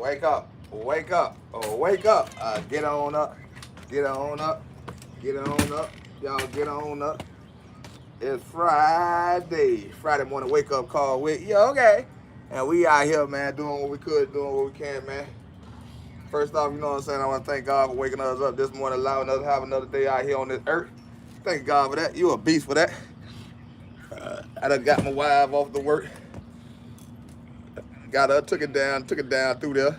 Wake up. Wake up. Oh, wake up. Get on up. Get on up. Get on up. Y'all get on up. It's Friday. Friday morning wake up call with you. Okay. And we out here, man, doing what we could, doing what we can, man. First off, you know what I'm saying? I want to thank God for waking us up this morning, allowing us to have another day out here on this earth. Thank God for that. You a beast for that. I done got my wife off the work. Got her, took it down through there.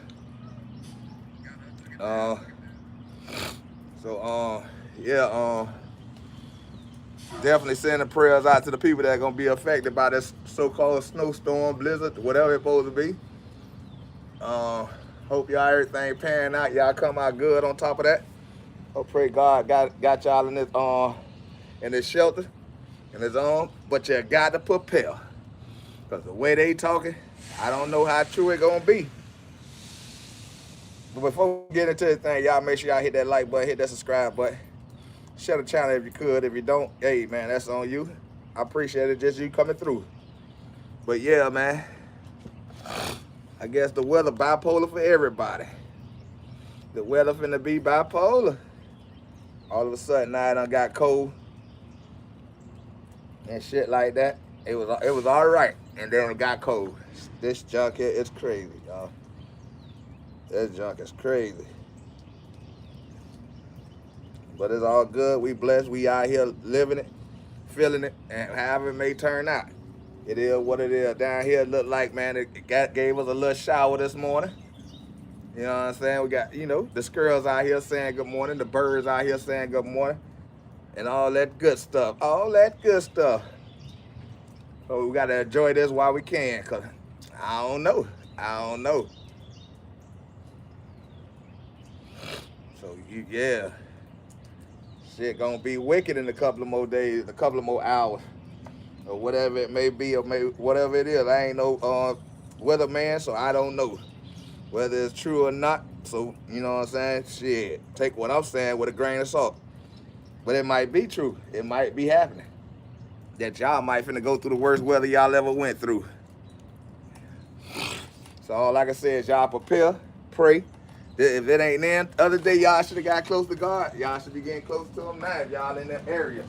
Uh, yeah, definitely sending prayers out to the people that are gonna be affected by this so-called snowstorm, blizzard, whatever it's supposed to be. Hope y'all everything panning out. Y'all come out good on top of that. Hope pray God got y'all in this shelter, in his own. But you got to prepare, cause the way they talking, I don't know how true it gonna be. But before we get into this thing, y'all make sure y'all hit that like button, hit that subscribe button. Share the channel if you could. If you don't, hey man, that's on you. I appreciate it, just you coming through. But yeah, man, I guess the weather bipolar for everybody. The weather finna be bipolar. All of a sudden now it done got cold and shit like that. It was all right, and then it got cold. This junk here is crazy, y'all. This junk is crazy. But it's all good. We blessed. We out here living it, feeling it, and however it may turn out. It is what it is. Down here, it looked like, man, it gave us a little shower this morning. You know what I'm saying? We got, the squirrels out here saying good morning, the birds out here saying good morning, and all that good stuff. All that good stuff. So we got to enjoy this while we can, because I don't know. So, yeah. Shit gonna be wicked in a couple of more days, a couple of more hours, or whatever it may be, or whatever it is. I ain't no weatherman, so I don't know whether it's true or not. So, you know what I'm saying? Shit, take what I'm saying with a grain of salt. But it might be true. It might be happening. That y'all might finna go through the worst weather y'all ever went through. So all I can say is y'all prepare, pray. If it ain't then, other day y'all should have got close to God. Y'all should be getting close to him now if y'all in that area.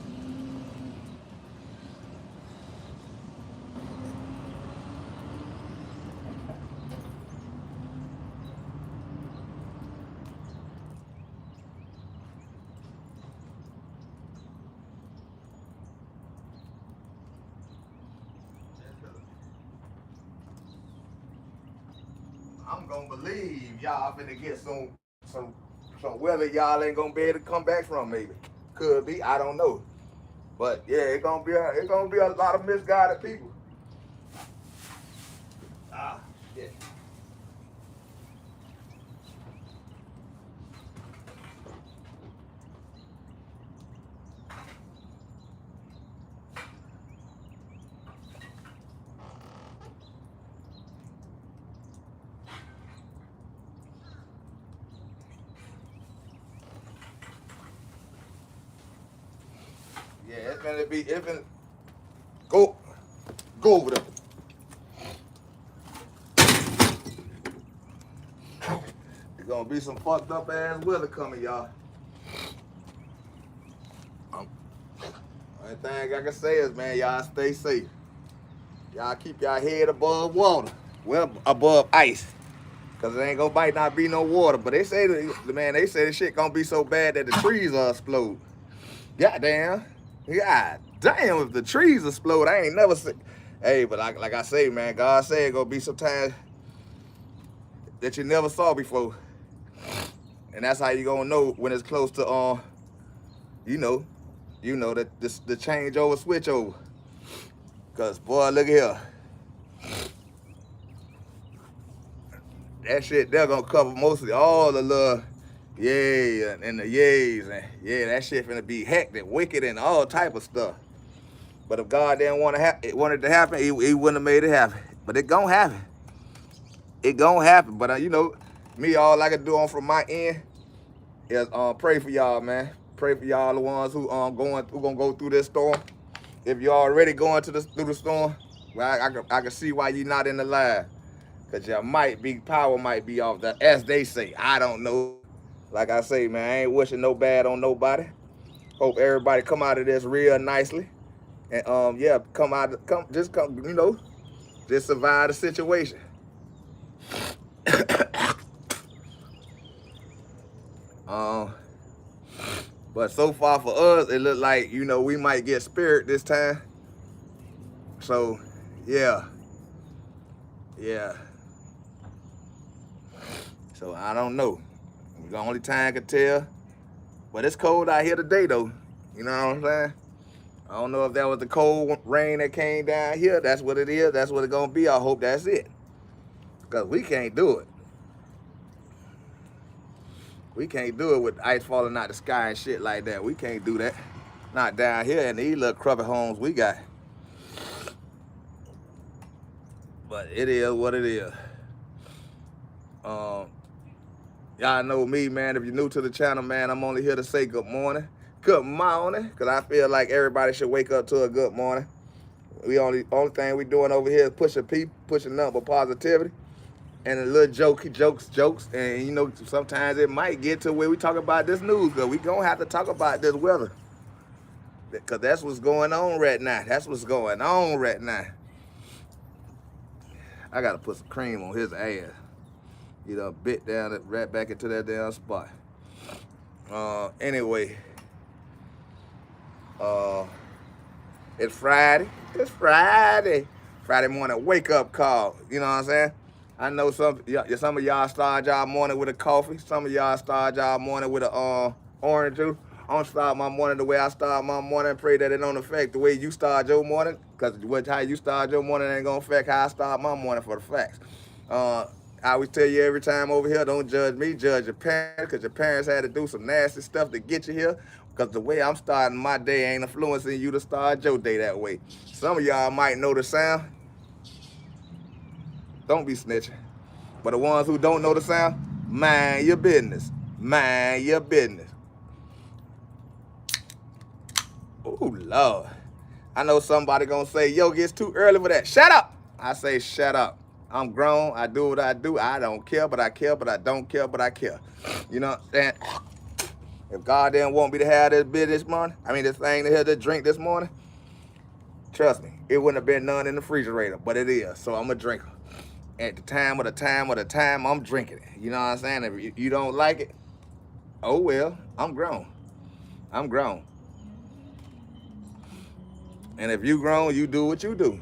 I'm gonna believe y'all finna get some weather y'all ain't gonna be able to come back from. Maybe could be, I don't know. But yeah, it's gonna be a lot of misguided people. Shit. Yeah, it's gonna go over there. It's gonna be some fucked up ass weather coming, y'all. Only thing I can say is, man, y'all stay safe. Y'all keep y'all head above water. Well, above ice. Cause it ain't might not be no water. But they say they say the shit gonna be so bad that the trees will explode. Goddamn. God damn, if the trees explode, I ain't never seen. Hey, but like I say, man, God said it gonna be some time that you never saw before. And that's how you gonna know when it's close to that the change over, switch over. Cause boy, look at here. That shit they're gonna cover mostly all the little yeah and the yays, and yeah, that shit finna be hectic, wicked, and all type of stuff. But if God didn't want it to happen, he wouldn't have made it happen. But it gonna happen. It gonna happen. But me, all I can do on from my end is pray for y'all, man. Pray for y'all, the ones who gonna go through this storm. If you're already going through the storm, well, I can see why you're not in the live. Cause your power might be off, the as they say. I don't know. Like I say, man, I ain't wishing no bad on nobody. Hope everybody come out of this real nicely. And yeah, just survive the situation. Um but so far for us, it look like, we might get spirit this time. So yeah. Yeah. So I don't know. The only time I can tell. But it's cold out here today though. You know what I'm saying? I don't know if that was the cold rain that came down here. That's what it is. That's what it's gonna be. I hope that's it. Cause we can't do it. We can't do it with ice falling out the sky and shit like that. We can't do that. Not down here in these little cruppy homes we got. But it is what it is. Y'all know me, man. If you're new to the channel, man, I'm only here to say good morning. Good morning. Because I feel like everybody should wake up to a good morning. Only thing we doing over here is pushing nothing but positivity. And a little jokes. And, sometimes it might get to where we talk about this news. Because we going to have to talk about this weather. Because that's what's going on right now. That's what's going on right now. I got to put some cream on his ass. Bit down right back into that damn spot. Anyway. It's Friday. It's Friday. Friday morning wake up call. You know what I'm saying? I know some of y'all start y'all morning with a coffee. Some of y'all start y'all morning with a orange juice. I'm gonna start my morning the way I start my morning and pray that it don't affect the way you start your morning. Because how you start your morning ain't gonna affect how I start my morning for the facts. I always tell you every time over here, don't judge me, judge your parents, because your parents had to do some nasty stuff to get you here. Because the way I'm starting my day ain't influencing you to start your day that way. Some of y'all might know the sound. Don't be snitching. But the ones who don't know the sound, mind your business. Mind your business. Oh, Lord. I know somebody gonna say, Yogi, it's too early for that. Shut up. I say, shut up. I'm grown. I do what I do. I don't care, but I care, but I don't care, but I care. You know what I'm saying? If God didn't want me to have this beer this morning, this thing to have this drink this morning, trust me, it wouldn't have been none in the refrigerator, but it is. So I'm a drinker. At the time, I'm drinking it. You know what I'm saying? If you don't like it, oh well, I'm grown. I'm grown. And if you grown, you do what you do.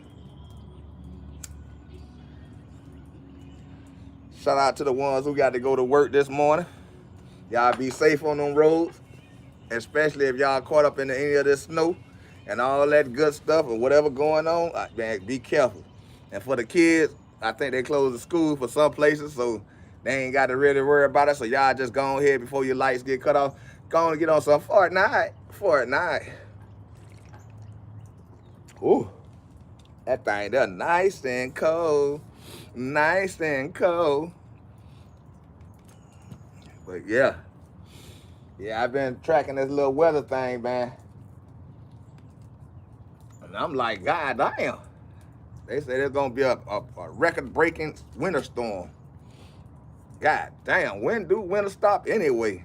Shout out to the ones who got to go to work this morning. Y'all be safe on them roads, especially if y'all caught up in any of this snow and all that good stuff and whatever going on. Man, be careful. And for the kids, I think they closed the school for some places, so they ain't got to really worry about it. So y'all just go ahead before your lights get cut off. Go on and get on some Fortnite. Ooh, that thing there nice and cold. Nice and cold. But yeah, I've been tracking this little weather thing, man. And I'm like, God damn. They say there's gonna be a record-breaking winter storm. God damn, when do winter stop anyway?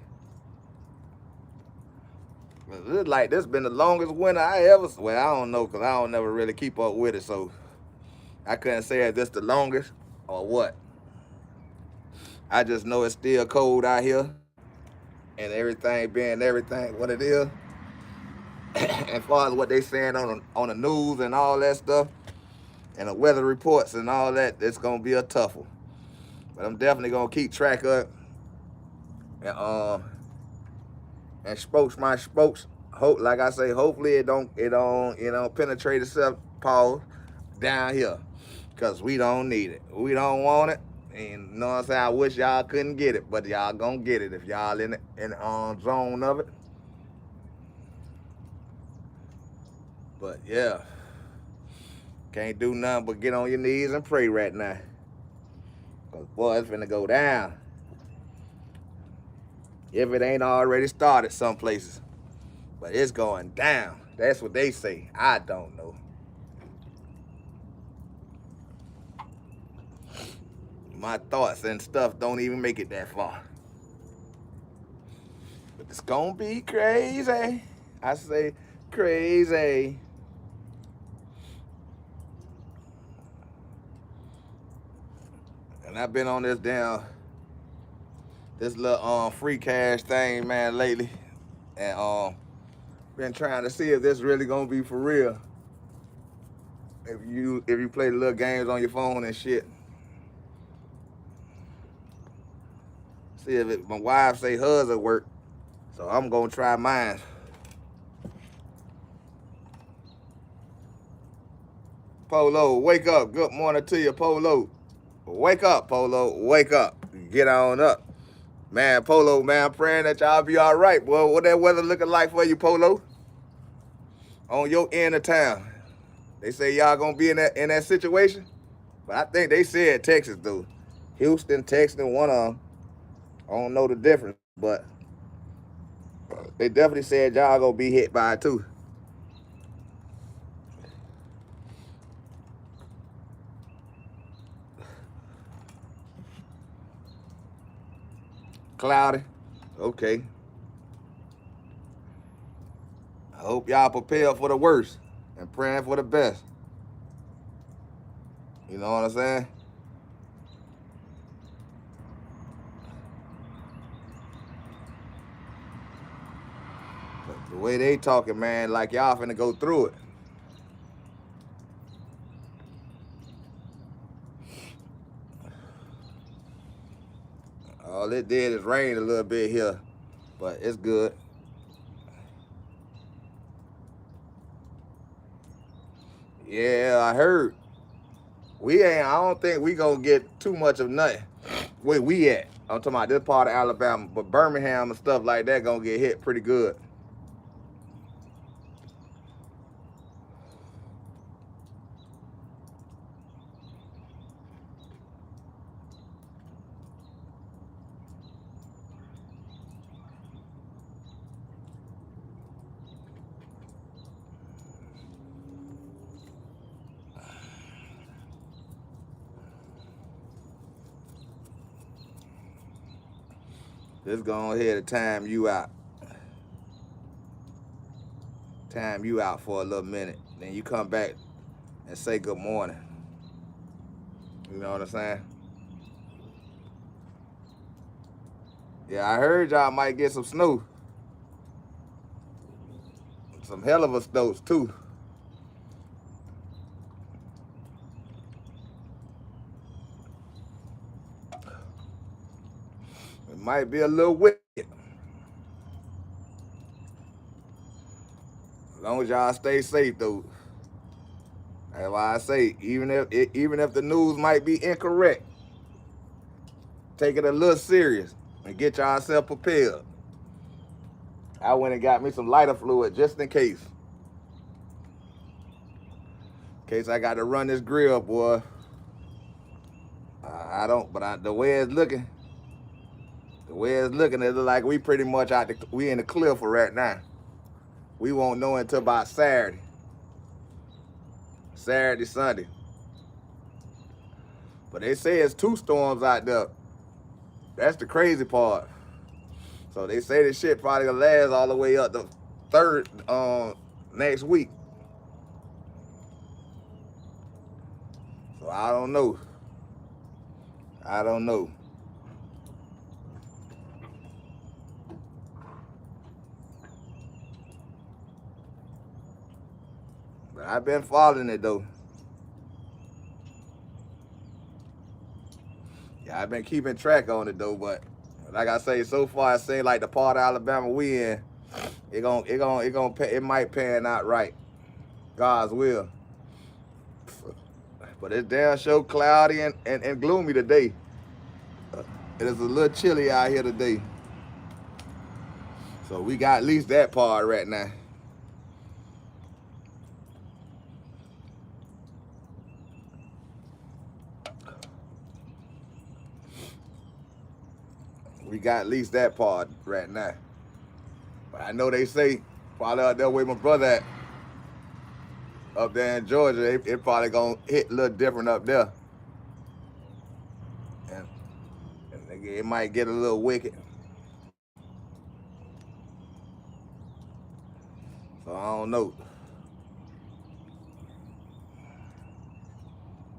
It's like this been the longest winter I ever, well, I don't know, because I don't never really keep up with it, so I couldn't say if this the longest or what. I just know it's still cold out here and everything being what it is. As far as what they saying on the news and all that stuff and the weather reports and all that, it's gonna be a tough one. But I'm definitely gonna keep track of it and spokes. Hope, like I say, hopefully it don't penetrate itself, Paul, down here, cause we don't need it. We don't want it. And you know what I'm saying? I wish y'all couldn't get it, but y'all gonna get it if y'all in the zone of it. But yeah, can't do nothing but get on your knees and pray right now. Cause boy, it's finna go down. If it ain't already started some places. But it's going down. That's what they say. I don't know. My thoughts and stuff don't even make it that far. But it's gonna be crazy. I say crazy. And I've been on this little free cash thing, man, lately. And been trying to see if this really gonna be for real. If you play the little games on your phone and shit. See if it, my wife say hers will work. So I'm gonna try mine. Polo, wake up. Good morning to you, Polo. Wake up, Polo. Wake up. Get on up. Man, Polo, man, I'm praying that y'all be all right, boy. What that weather looking like for you, Polo? On your end of town. They say y'all gonna be in that situation? But I think they said Texas, though. Houston, Texas, one of them. I don't know the difference, but they definitely said y'all gonna be hit by it, too. Cloudy. Okay. I hope y'all prepared for the worst and praying for the best. You know what I'm saying? But the way they talking, man, like y'all finna go through it. All it did is rain a little bit here, but it's good. Yeah, I heard. I don't think we gonna get too much of nothing. Where we at? I'm talking about this part of Alabama, but Birmingham and stuff like that gonna get hit pretty good. Just go ahead and time you out. Time you out for a little minute. Then you come back and say good morning. You know what I'm saying? Yeah, I heard y'all might get some snow. Some hell of a snows too. It might be a little wet. As long as y'all stay safe though. That's why I say, even if the news might be incorrect, take it a little serious and get yourself prepared. I went and got me some lighter fluid just in case. In case I got to run this grill, boy. I don't, but the way it's looking, it looks like we pretty much we in the clear for right now. We won't know until about Saturday, Sunday. But they say it's 2 storms out there. That's the crazy part. So they say this shit probably gonna last all the way up to 3rd next week. So I don't know. But I've been following it though. Yeah, I've been keeping track on it though, but like I say, so far it seems like the part of Alabama we in, it might pan out right. God's will. But it's damn sure cloudy and gloomy today. It is a little chilly out here today. So we got at least that part right now. We got at least that part right now. But I know they say probably out there where my brother at, up there in Georgia, it probably gonna hit a little different up there. And It might get a little wicked. So I don't know.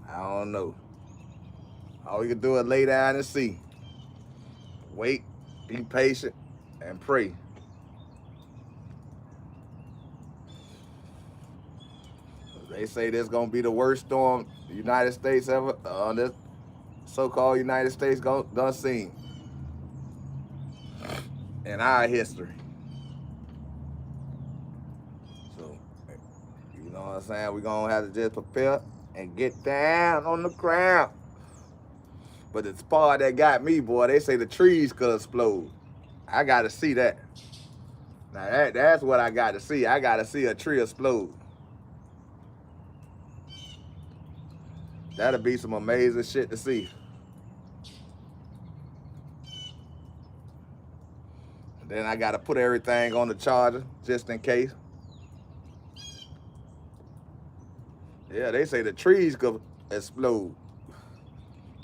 I don't know. All we can do is lay down and see. Wait, be patient, and pray. They say this gonna be the worst storm the United States ever, this so-called United States done seen in our history. So, you know what I'm saying? We're gonna have to just prepare and get down on the ground. But the part that got me, boy, they say the trees could explode. I gotta see that. Now that's what I got to see. I gotta see a tree explode. That'll be some amazing shit to see. And then I gotta put everything on the charger just in case. Yeah, they say the trees could explode.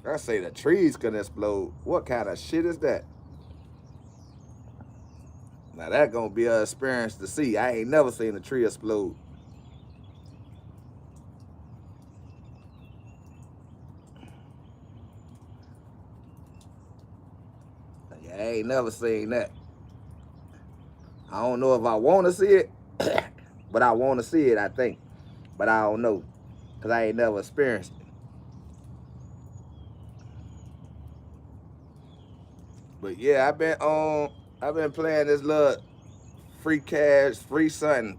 I say the trees could explode. What kind of shit is that? Now that gonna be an experience to see. I ain't never seen a tree explode. Yeah, I ain't never seen that. I don't know if I want to see it, but I want to see it, I think. But I don't know, because I ain't never experienced it. But yeah, I've been playing this little free cash, free something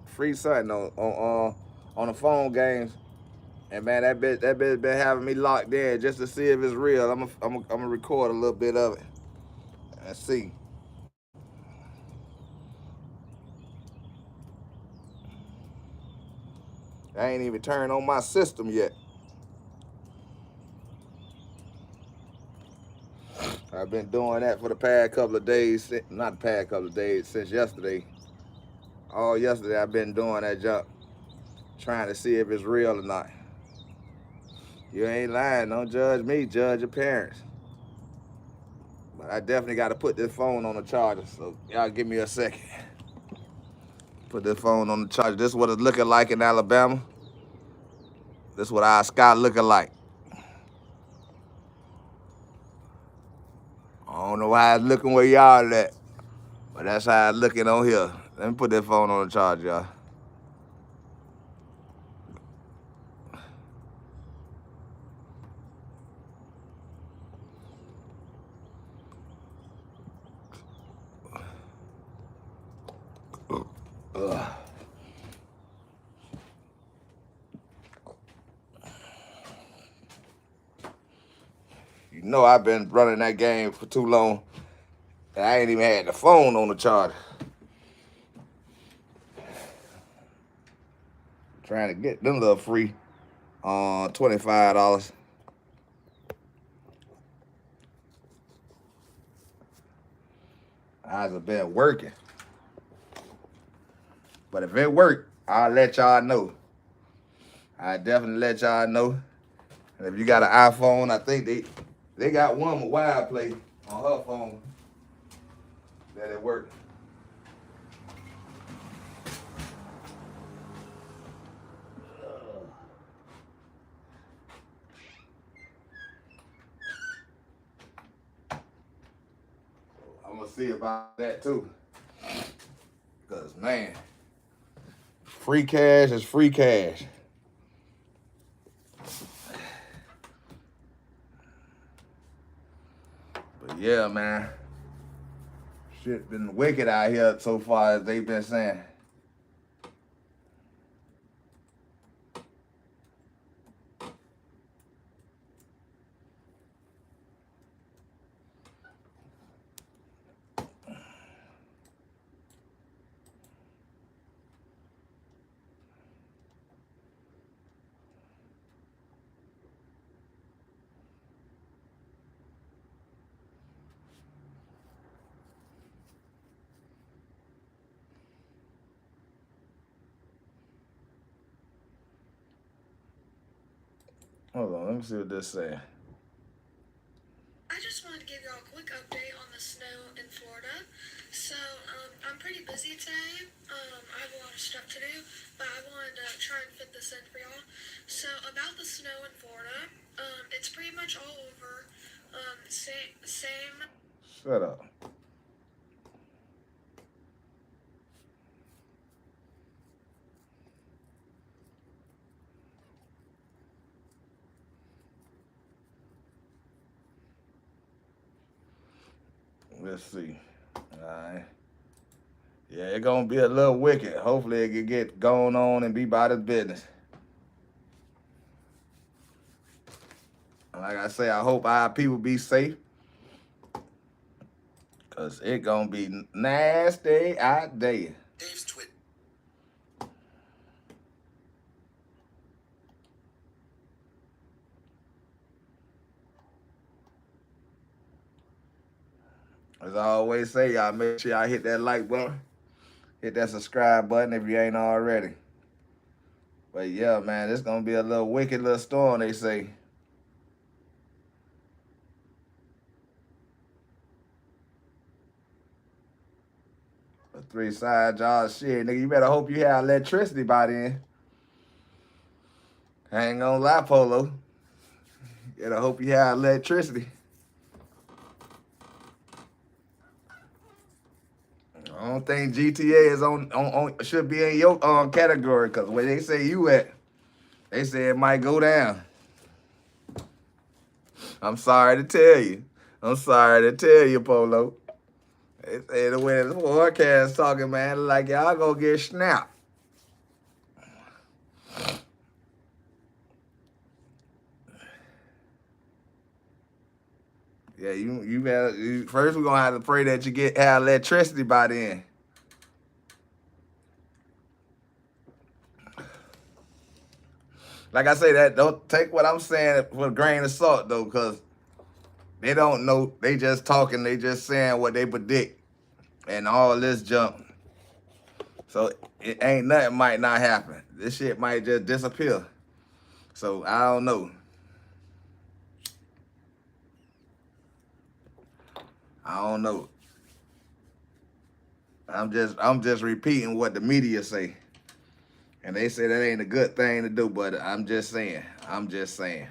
on the phone games. And man, that bitch been having me locked in just to see if it's real. I'm gonna record a little bit of it and see. I ain't even turned on my system yet. I've been doing that for the past couple of days, not the past couple of days, since yesterday. All yesterday I've been doing that jump, trying to see if it's real or not. You ain't lying, don't judge me, judge your parents. But I definitely got to put this phone on the charger, so y'all give me a second. Put this phone on the charger. This is what it's looking like in Alabama. This is what our sky looking like. I don't know how it's looking where y'all at, but that's how it's looking on here. Let me put this phone on the charger, y'all. Ugh. You know I've been running that game for too long, and I ain't even had the phone on the charger. Trying to get them little free $25. I've been working. But if it worked, I'll let y'all know. I definitely let y'all know. And if you got an iPhone, I think they got one with Wild Play on her phone that it worked. I'm gonna see about that too. Cause man, free cash is free cash. But yeah, man, shit been wicked out here so far as they been saying. Hold on, let me see what this says. I just wanted to give y'all a quick in Florida. So I'm pretty busy today. I have a lot of stuff to do, but I wanted to try and fit this in for y'all. So about the snow in Florida, it's pretty much all over. Same. Shut up. Let's see. Alright. Yeah, it's gonna be a little wicked. Hopefully it can get going on and be about its business. Like I say, I hope our people be safe. Cause it gonna be nasty out there. Dave's tweet. As I always say, y'all make sure y'all hit that like button. Hit that subscribe button if you ain't already. But yeah, man, it's gonna be a little wicked little storm, they say. A 3 side job, shit, nigga. You better hope you have electricity by then. I ain't gonna lie, Polo. You better hope you have electricity. I don't think GTA is on should be in your category, cause where they say you at, they say it might go down. I'm sorry to tell you. I'm sorry to tell you, Polo. They say the way the forecast talking, man, like y'all gonna get snapped. Yeah, you better first we're gonna have to pray that you have electricity by then. Like I say, that don't take what I'm saying with a grain of salt though, cause they don't know. They just talking. They just saying what they predict, and all this junk. So it ain't nothing might not happen. This shit might just disappear. So I don't know. I don't know. I'm just repeating what the media say. And they say that ain't a good thing to do, but I'm just saying. I'm just saying.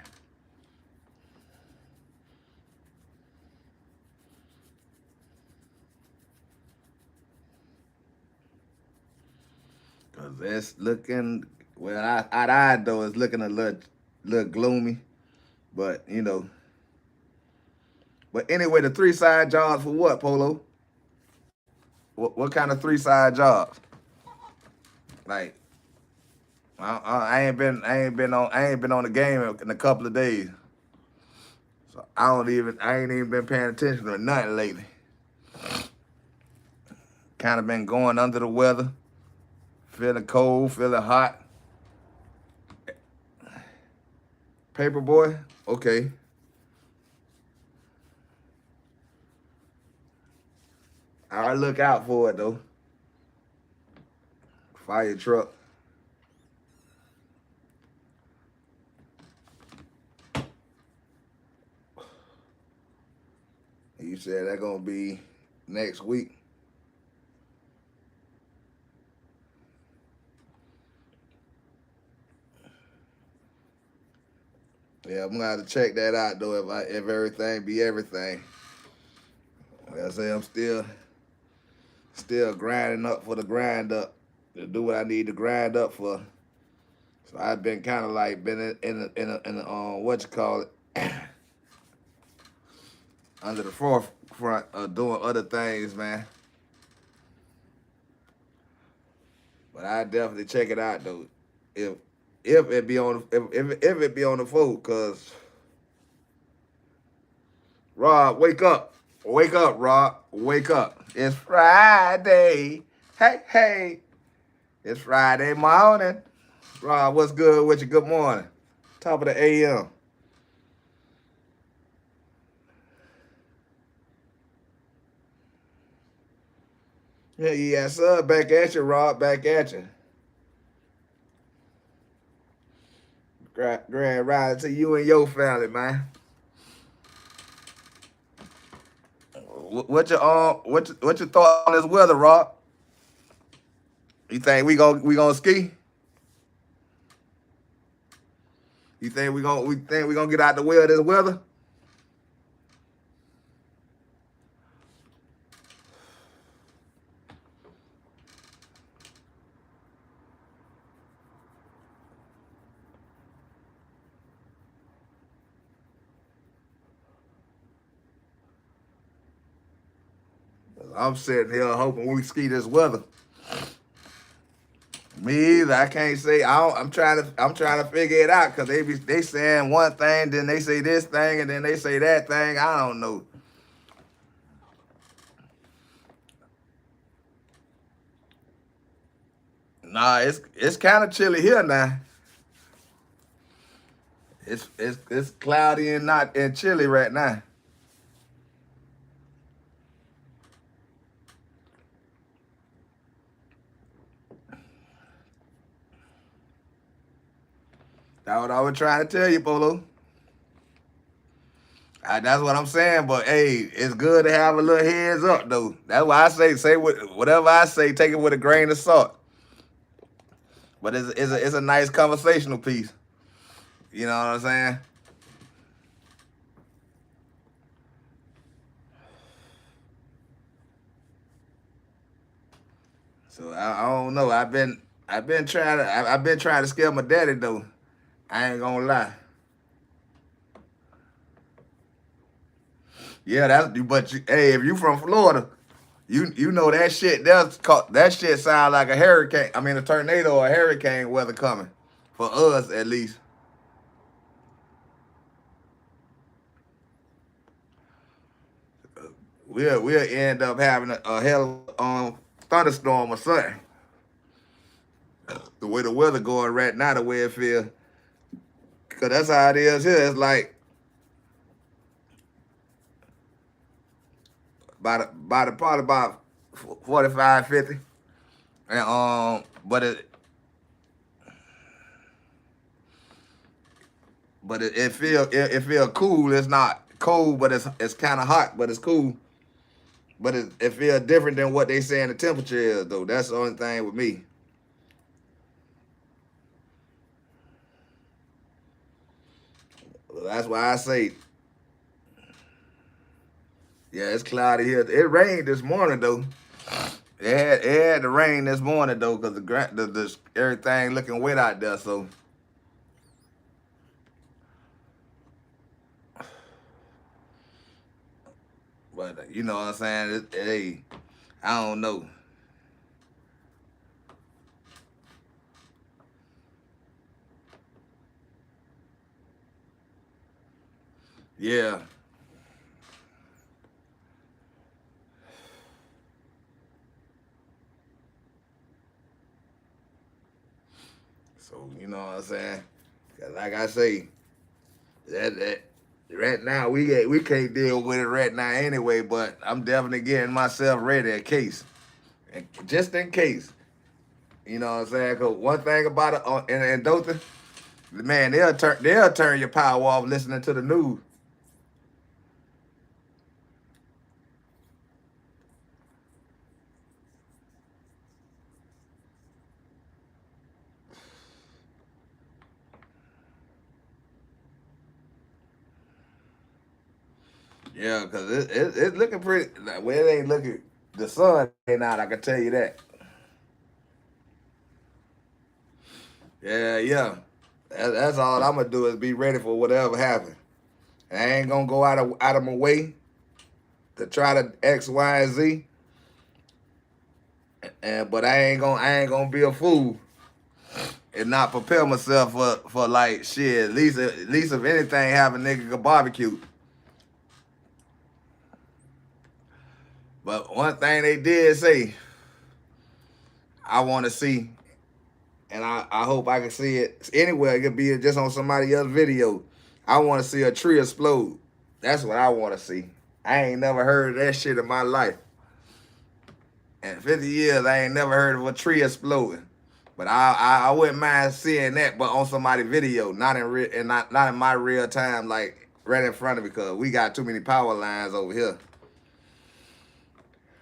Cause it's looking well. I though it's looking a little gloomy, but you know. But anyway, the 3 side jobs for what, Polo? What kind of 3 side jobs? Like I ain't been on the game in a couple of days, so I ain't even been paying attention to nothing lately. Kind of been going under the weather, feeling cold, feeling hot. Paperboy, okay. I look out for it though. Fire truck. You said that gonna be next week. Yeah, I'm gonna have to check that out though. If everything be everything. Like I say, I'm still grinding up for the grind up to do what I need to grind up for. So I've been kind of like been in what you call it under the forefront of doing other things, man. But I definitely check it out though. If it be on if it be on the phone, cause Rob, wake up. Wake up, Rob. Wake up. It's Friday. Hey, hey. It's Friday morning. Rob, what's good with you? Good morning. Top of the AM. Yeah, yes, sir. Back at you, Rob. Back at you. Grand ride to you and your family, man. What your thought on this weather, Rob? You think we gonna ski? You think we gonna get out the way of this weather? 'Cause I'm sitting here hoping we ski this weather. Me either. I can't say. I'm trying to figure it out because they saying one thing, then they say this thing, and then they say that thing. I don't know. Nah, it's kind of chilly here now. It's cloudy and not and chilly right now. That's what I was trying to tell you, Polo. That's what I'm saying. But hey, it's good to have a little heads up though. That's why I say whatever I say, take it with a grain of salt. But it's a nice conversational piece. You know what I'm saying? So I don't know. I've been trying to scare my daddy though. I ain't gonna lie. Yeah, hey, if you from Florida, you know that shit. That shit sound like a hurricane. I mean, a tornado or a hurricane weather coming for us at least. We'll end up having a hell thunderstorm or something. The way the weather going right now, the way it feel, cause that's how it is here. It's like probably about 45, 50. And it feel cool. It's not cold, but it's kind of hot, but it's cool. But it feel different than what they saying the temperature is though. That's the only thing with me. That's why I say, yeah, it's cloudy here. It rained this morning though. It had to rain this morning though, cause the everything looking wet out there. So, but you know what I'm saying? Hey, I don't know. Yeah. So you know what I'm saying? 'Cause like I say, that right now we can't deal with it right now anyway. But I'm definitely getting myself ready in case, and just in case. You know what I'm saying? Cause one thing about it in Dothan, man, they'll turn your power off listening to the news. Yeah, cause it's looking pretty. Like, well, it ain't looking. The sun ain't out. I can tell you that. Yeah, yeah. That's all I'm gonna do is be ready for whatever happens. I ain't gonna go out of my way to try to X, Y, and Z. And but I ain't gonna be a fool and not prepare myself for like shit. At least if anything happen, nigga can barbecue. But one thing they did say, I want to see, and I hope I can see it anywhere. It could be just on somebody else's video. I want to see a tree explode. That's what I want to see. I ain't never heard of that shit in my life. In 50 years, I ain't never heard of a tree exploding. But I wouldn't mind seeing that, but on somebody's video, not in real and not in my real time, like right in front of me, because we got too many power lines over here.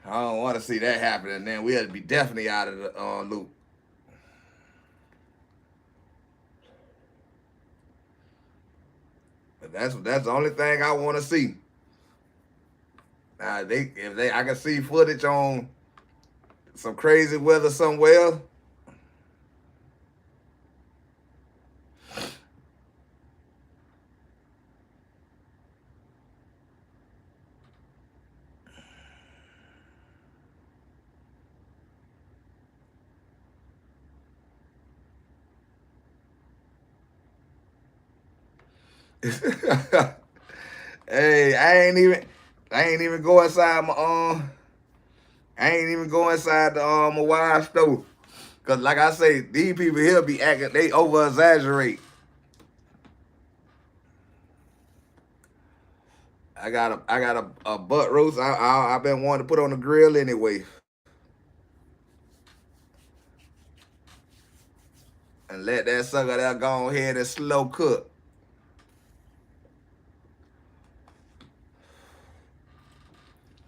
I don't want to see that happen, and then we'll be definitely out of the loop. But that's the only thing I want to see. Now I can see footage on some crazy weather somewhere. Hey, I ain't even go inside my I ain't even go inside the my wife's store. Cause like I say, these people here be acting, they over exaggerate. I got a butt roast. I've been wanting to put on the grill anyway. And let that sucker there go ahead and slow cook.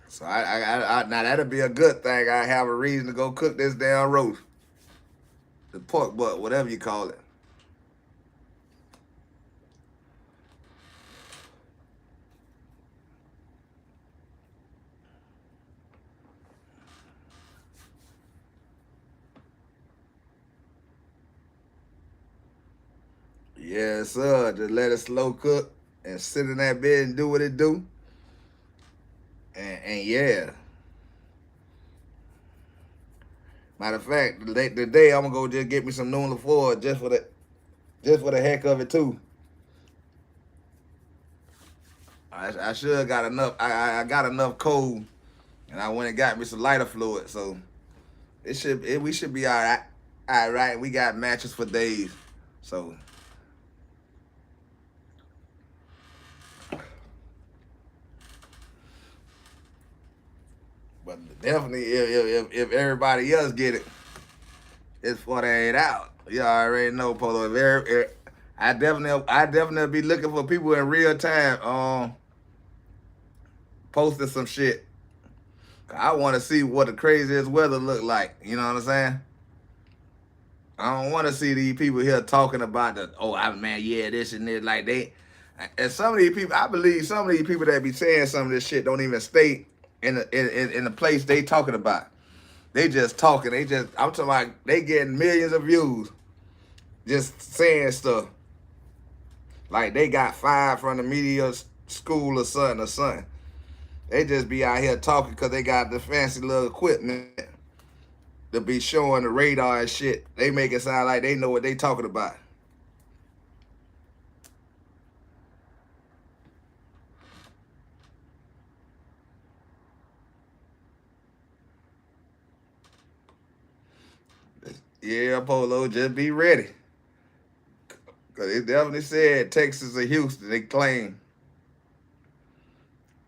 So now that'll be a good thing. I have a reason to go cook this damn roast. The pork butt, whatever you call it. Yes, sir. Just let it slow cook and sit in that bed and do what it do. And yeah. Matter of fact, today I'm gonna go just get me some noon LaFour just for the heck of it too. I should got enough. I got enough coal, and I went and got me some lighter fluid. So we should be all right. All right, we got matches for days. So. But definitely, if everybody else get it, it's 48 out. You already know, Polo. I definitely be looking for people in real time, posting some shit. I want to see what the craziest weather look like. You know what I'm saying? I don't want to see these people here talking about this and this. Like and some of these people, I believe some of these people that be saying some of this shit don't even stay in the place they talking about. They just talking. I'm talking about they getting millions of views just saying stuff. Like they got fired from the media school or something. They just be out here talking because they got the fancy little equipment to be showing the radar and shit. They make it sound like they know what they talking about. Yeah, Polo, just be ready. Because they definitely said Texas or Houston, they claim.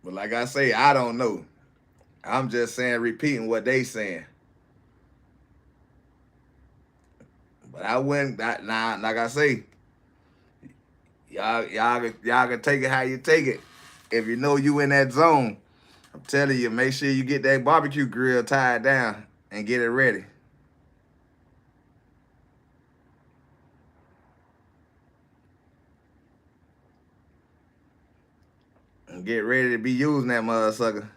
But like I say, I don't know. I'm just saying, repeating what they saying. But I wouldn't, like I say, y'all can take it how you take it. If you know you in that zone, I'm telling you, make sure you get that barbecue grill tied down and get it ready. And get ready to be using that motherfucker.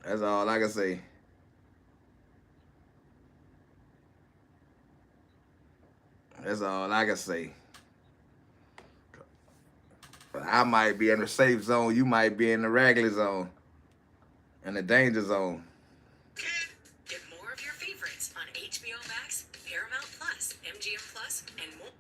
That's all I can say. That's all I can say. But I might be in the safe zone. You might be in the regular zone. In the danger zone. Get more of your favorites on HBO Max, Paramount Plus, MGM Plus, and more.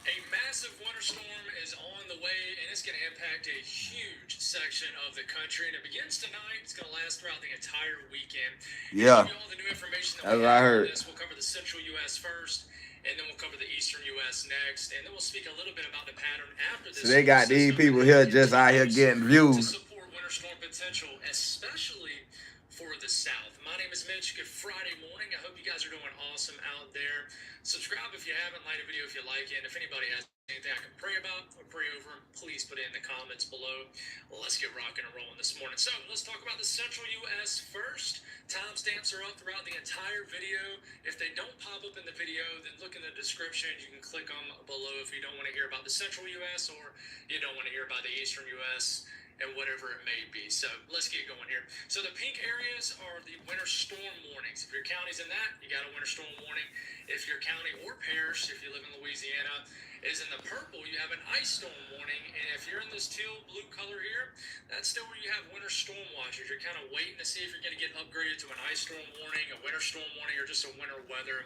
A massive winter storm is on the way, and it's going to impact a huge section of the country. And it begins tonight. It's going to last throughout the entire weekend. Yeah. All the new information that we have I heard. This. We'll cover the central U.S. first, and then we'll cover the eastern U.S. next, and then we'll speak a little bit about the pattern after this. So they got these people here just out here getting views. To support winter storm potential, especially for the South. My name is is Mitch. Good Friday morning. I hope you guys are doing awesome out there. Subscribe if you haven't, like a video if you like it, and if anybody has anything I can pray about or pray over, please put it in the comments below. Well, let's get rocking and rolling this morning. So let's talk about the Central U.S. first. Timestamps are up throughout the entire video. If they don't pop up in the video, then look in the description. You can click them below if you don't want to hear about the Central U.S. or you don't want to hear about the Eastern U.S. and whatever it may be. So let's get going here. So the pink areas are the winter storm warnings. If your county's in that, you got a winter storm warning. If your county or parish, if you live in Louisiana, is in the purple, you have an ice storm warning. And if you're in this teal blue color here, that's still where you have winter storm watches. You're kind of waiting to see if you're going to get upgraded to an ice storm warning, a winter storm warning, or just a winter weather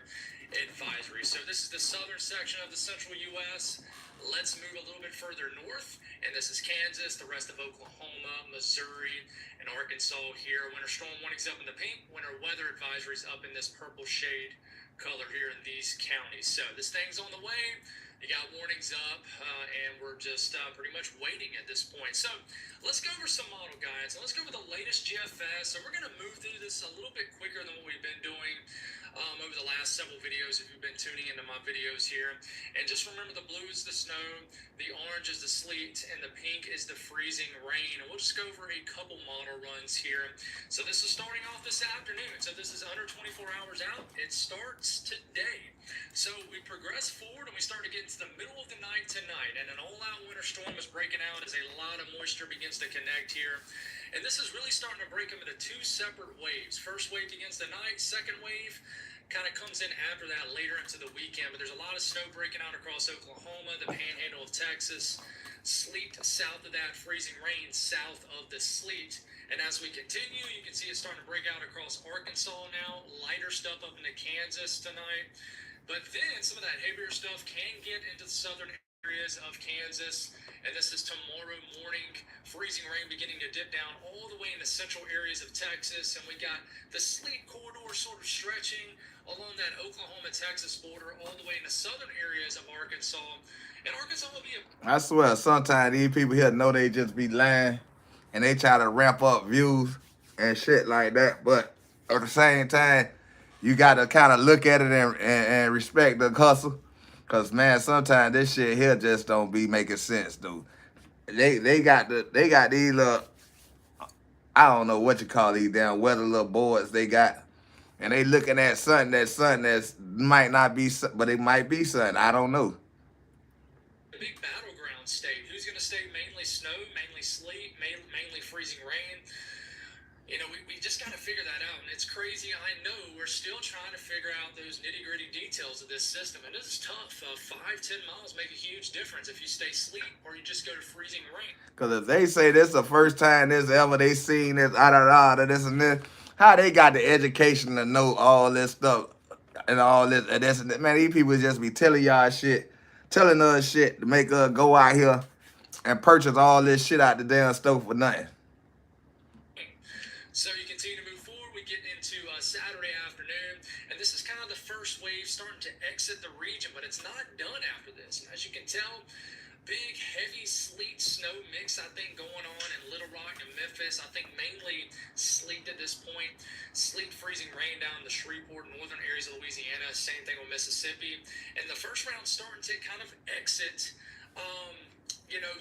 advisory. So this is the southern section of the central U.S. Let's move a little bit further north, and this is Kansas, the rest of Oklahoma, Missouri, and Arkansas here. Winter storm warnings up in the pink, winter weather advisories up in this purple shade color here in these counties. So this thing's on the way. You got warnings up, and we're just pretty much waiting at this point. So let's go over some model guides, and let's go over the latest GFS. So we're going to move through this a little bit quicker than what we've been doing over the last several videos, if you've been tuning into my videos here. And just remember, the blue is the snow, the orange is the sleet, and the pink is the freezing rain. And we'll just go over a couple model runs here. So this is starting off this afternoon. So this is under 24 hours out. It starts today. So we progress forward, and we start to get into the middle of the night tonight, and an all-out winter storm is breaking out as a lot of moisture begins to connect here. And this is really starting to break them into two separate waves. First wave begins tonight, second wave kind of comes in after that later into the weekend. But there's a lot of snow breaking out across Oklahoma, the panhandle of Texas, sleet south of that, freezing rain south of the sleet. And as we continue, you can see it starting to break out across Arkansas now, lighter stuff up into Kansas tonight. But then some of that heavier stuff can get into the southern areas of Kansas, and this is tomorrow morning. Freezing rain beginning to dip down all the way in the central areas of Texas, and we got the sleet corridor sort of stretching along that Oklahoma-Texas border all the way in the southern areas of Arkansas. And Arkansas will be I swear, sometimes these people here know they just be lying, and they try to ramp up views and shit like that. But at the same time, you got to kind of look at it and respect the hustle. Because, man, sometimes this shit here just don't be making sense, dude. They got these little, I don't know what you call these damn weather little boards they got. And they looking at something that's might not be, but it might be something. I don't know. a big battleground state. Who's going to stay mainly snow, mainly sleet, mainly freezing rain? You know, we just got to figure that out. And it's crazy. I know we're still trying to figure out those nitty-gritty details of this system. And this is tough. 5-10 miles make a huge difference if you stay sleet or you just go to freezing rain. Because if they say this the first time this ever they seen this, this and this, how they got the education to know all this stuff and all this and this and that? Man, these people just be telling y'all shit, telling us shit to make us go out here and purchase all this shit out the damn store for nothing. So you continue to move forward. We get into Saturday afternoon, and this is kind of the first wave starting to exit the region, but it's not done after this. And as you can tell, big, heavy sleet snow mix, I think, going on in Little Rock and Memphis. I think mainly sleet at this point. Sleet, freezing rain down in the Shreveport, northern areas of Louisiana. Same thing with Mississippi. And the first round starting to kind of exit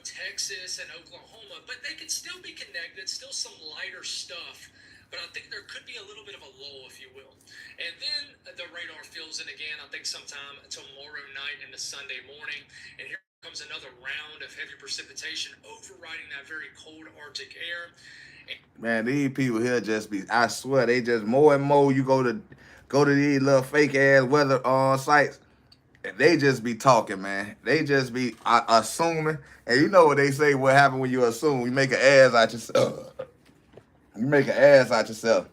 Texas and Oklahoma, but they could still be connected, still some lighter stuff. But I think there could be a little bit of a lull, if you will. And then the radar fills in again, I think sometime tomorrow night into Sunday morning. And here comes another round of heavy precipitation overriding that very cold Arctic air. Man, these people here just be, I swear, they just more and more you go to these little fake ass weather sites. And they just be talking, man. They just be assuming. And you know what they say, what happens when you assume? You make an ass out yourself. You make an ass out yourself.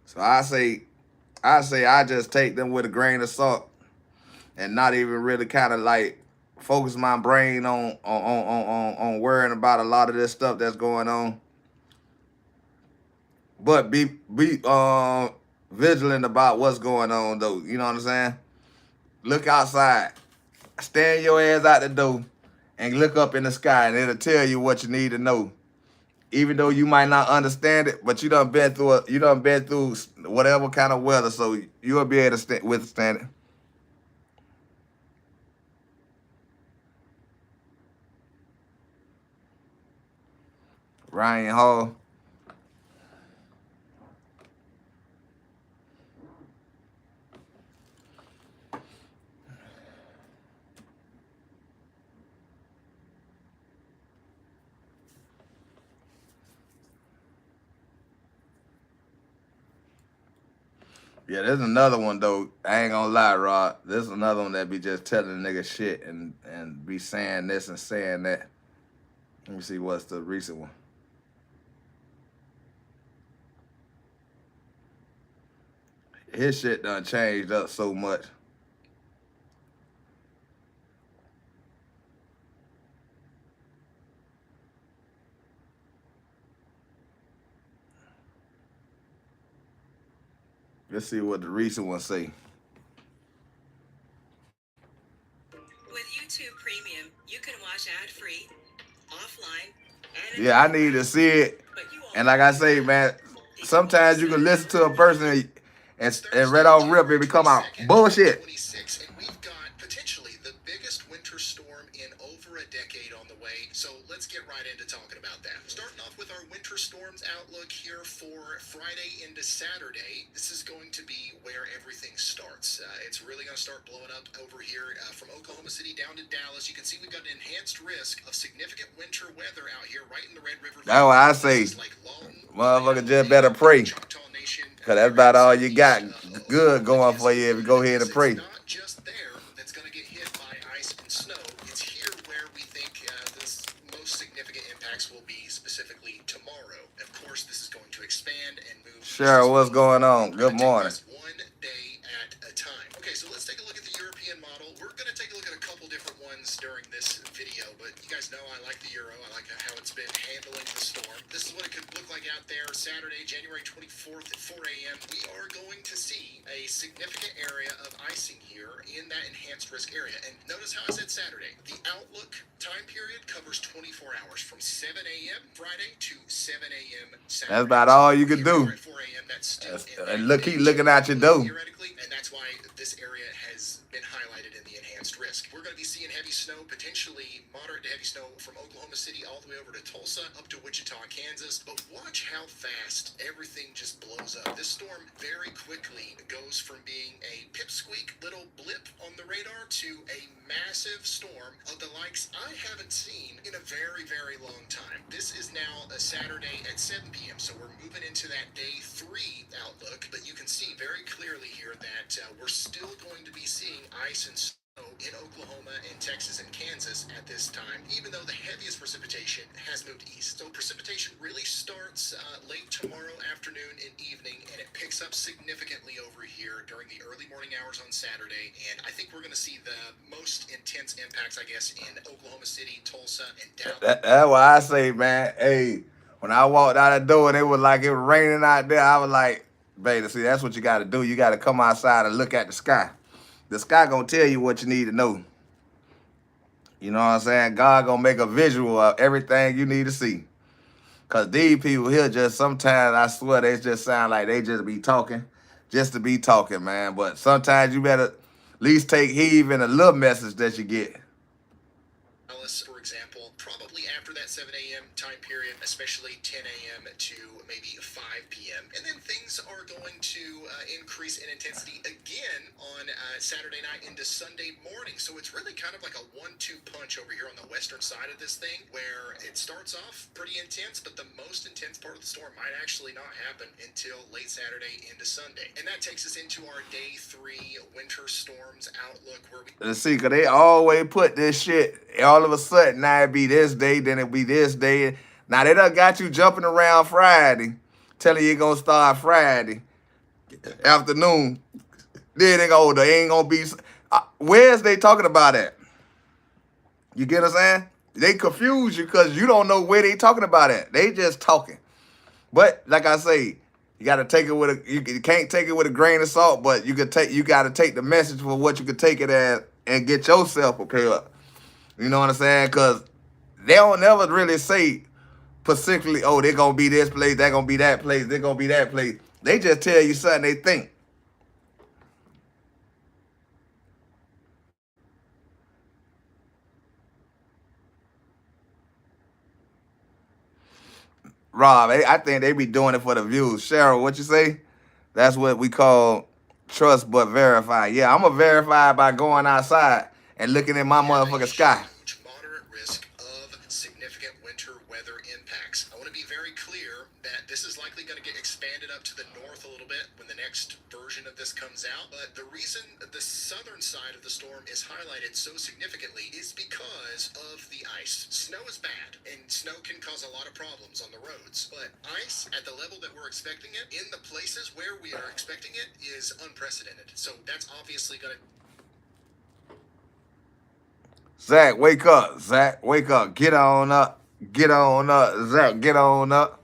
So I just take them with a grain of salt and not even really kind of like focus my brain on worrying about a lot of this stuff that's going on. But be vigilant about what's going on, though. You know what I'm saying? Look outside. Stand your ass out the door and look up in the sky, and it'll tell you what you need to know. even though you might not understand it, but you done been through whatever kind of weather, so you'll be able to withstand it. Ryan Hall. Yeah, there's another one though. I ain't gonna lie, Rod. There's another one that be just telling a nigga shit and be saying this and saying that. Let me see what's the recent one. His shit done changed up so much. Let's see what the recent one say. With YouTube Premium, you can watch ad-free, offline, and Yeah, I need to see it. And like I say, man, sometimes you can listen to a person and right off rip it become out bullshit. And we've got potentially the biggest winter storm in over a decade on the way. So let's get right into talking about that. Starting off with our winter storms outlook here for Friday into Saturday. This is going to be where everything starts. It's really going to start blowing up over here from Oklahoma City down to Dallas. You can see we've got an enhanced risk of significant winter weather out here right in the Red River. That's what I say. Motherfucker just better pray. Because that's about all you got good going for you if you go ahead and pray. It's not just there that's going to get hit by ice and snow. It's here where we think the most significant impacts will be, specifically tomorrow. Of course, this is going to expand and move. Cheryl, what's going on? Good morning. One day at a time. Okay, so let's take a look at the European model. We're going to take a look at a couple different ones during this video, but you guys know I like the Euro. I like how it's been handling the storm. This is what it could look like out there Saturday, January 24th at 4 a.m. We are going to see a significant area of icing here in that enhanced risk area. And notice how I said Saturday. The outlook time period covers 24 hours from 7 a.m. Friday to 7 a.m. Saturday. That's about all you can do. At 4 a.m. That's still And keep looking out your door. Theoretically, and that's why this area has been highlighted in the enhanced risk. We're going to be seeing heavy snow, potentially moderate to heavy snow from Oklahoma City all the way over to Tulsa, up to Wichita, Kansas. But watch how fast everything just blows up. This storm very quickly goes from being a pipsqueak little blip on the radar to a massive storm of the likes I haven't seen in a very, very long time. This is now a Saturday at 7 p.m., so we're moving into that day 3 outlook, but you can see very clearly here that we're still going to be seeing ice and snow in Oklahoma and Texas and Kansas at this time, even though the heaviest precipitation has moved east. So precipitation really starts late tomorrow afternoon and evening, and it picks up significantly over here during the early morning hours on Saturday. And I think we're going to see the most intense impacts, I guess, in Oklahoma City, Tulsa, and Dallas. That's what I say, man. Hey, when I walked out the door and it was like it was raining out there, I was like, baby, see, that's what you got to do. You got to come outside and look at the sky. The sky gonna tell you what you need to know. You know what I'm saying? God gonna make a visual of everything you need to see. Cause these people here just sometimes I swear they just sound like they just be talking, just to be talking, man. But sometimes you better at least take heed in a little message that you get. For example, probably after that 7 a.m. time period, especially 10 a.m. to maybe 5 p.m. And then things are going to increase in intensity again on Saturday night into Sunday morning. So it's really kind of like a 1-2 punch over here on the western side of this thing, where it starts off pretty intense, but the most intense part of the storm might actually not happen until late Saturday into Sunday. And that takes us into our day 3 winter storms outlook, where we... Let's see, cause they always put this shit, all of a sudden, now it be this day, then it be this day. Now they done got you jumping around Friday, telling you gonna start Friday afternoon. Then they go, they ain't gonna be. Where's they talking about that? You get what I'm saying? They confuse you because you don't know where they talking about it. They just talking. But like I say, you gotta take it with a. You can't take it with a grain of salt, but you gotta take the message for what you could take it as and get yourself prepared. You know what I'm saying? Because they don't never really say specifically, oh, they're gonna be this place, they're gonna be that place, they're gonna be that place. They just tell you something they think. Rob, I think they be doing it for the views. Cheryl, what you say? That's what we call trust but verify. Yeah, I'm going to verify by going outside and looking at my motherfucking sky. Huge moderate risk of significant winter weather impacts. I want to be very clear that this is likely going to get expanded up to the north a little bit when the next version of this comes out. But the reason the southern side of the storm is highlighted so significantly is because of the ice. Snow is bad, and snow can cause a lot of problems on the roads. But ice, at the level that we're expecting it, in the places where we are expecting it, is unprecedented. So that's obviously going to... Zach, wake up. Zach, wake up. Get on up. Get on up. Zach, get on up.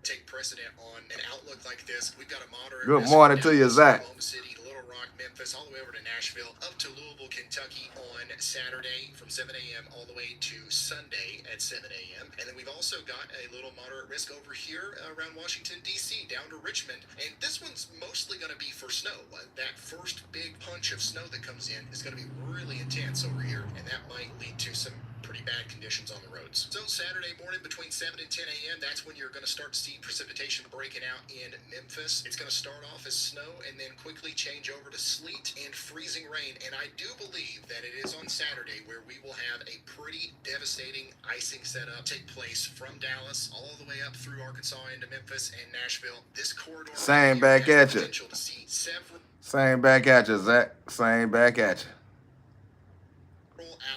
take precedent on an outlook like this. We've got a moderate... Good morning to you, Zach. Oklahoma City, Little Rock, Memphis, all the way over to Nashville, up to Louisville, Kentucky on Saturday from 7 a.m. all the way to Sunday at 7 a.m. And then we've also got a little moderate risk over here around Washington, D.C., down to Richmond. And this one's mostly going to be for snow. That first big punch of snow that comes in is going to be really intense over here, and that might lead to some pretty bad conditions on the roads. So Saturday morning between 7 and 10 a.m., that's when you're going to start to see precipitation breaking out in Memphis. It's going to start off as snow and then quickly change over to sleet and freezing rain. And I do believe that it is on Saturday where we will have a pretty devastating icing setup take place from Dallas all the way up through Arkansas into Memphis and Nashville. This corridor... Same back at you. To see several... Same back at you, Zach. Same back at you.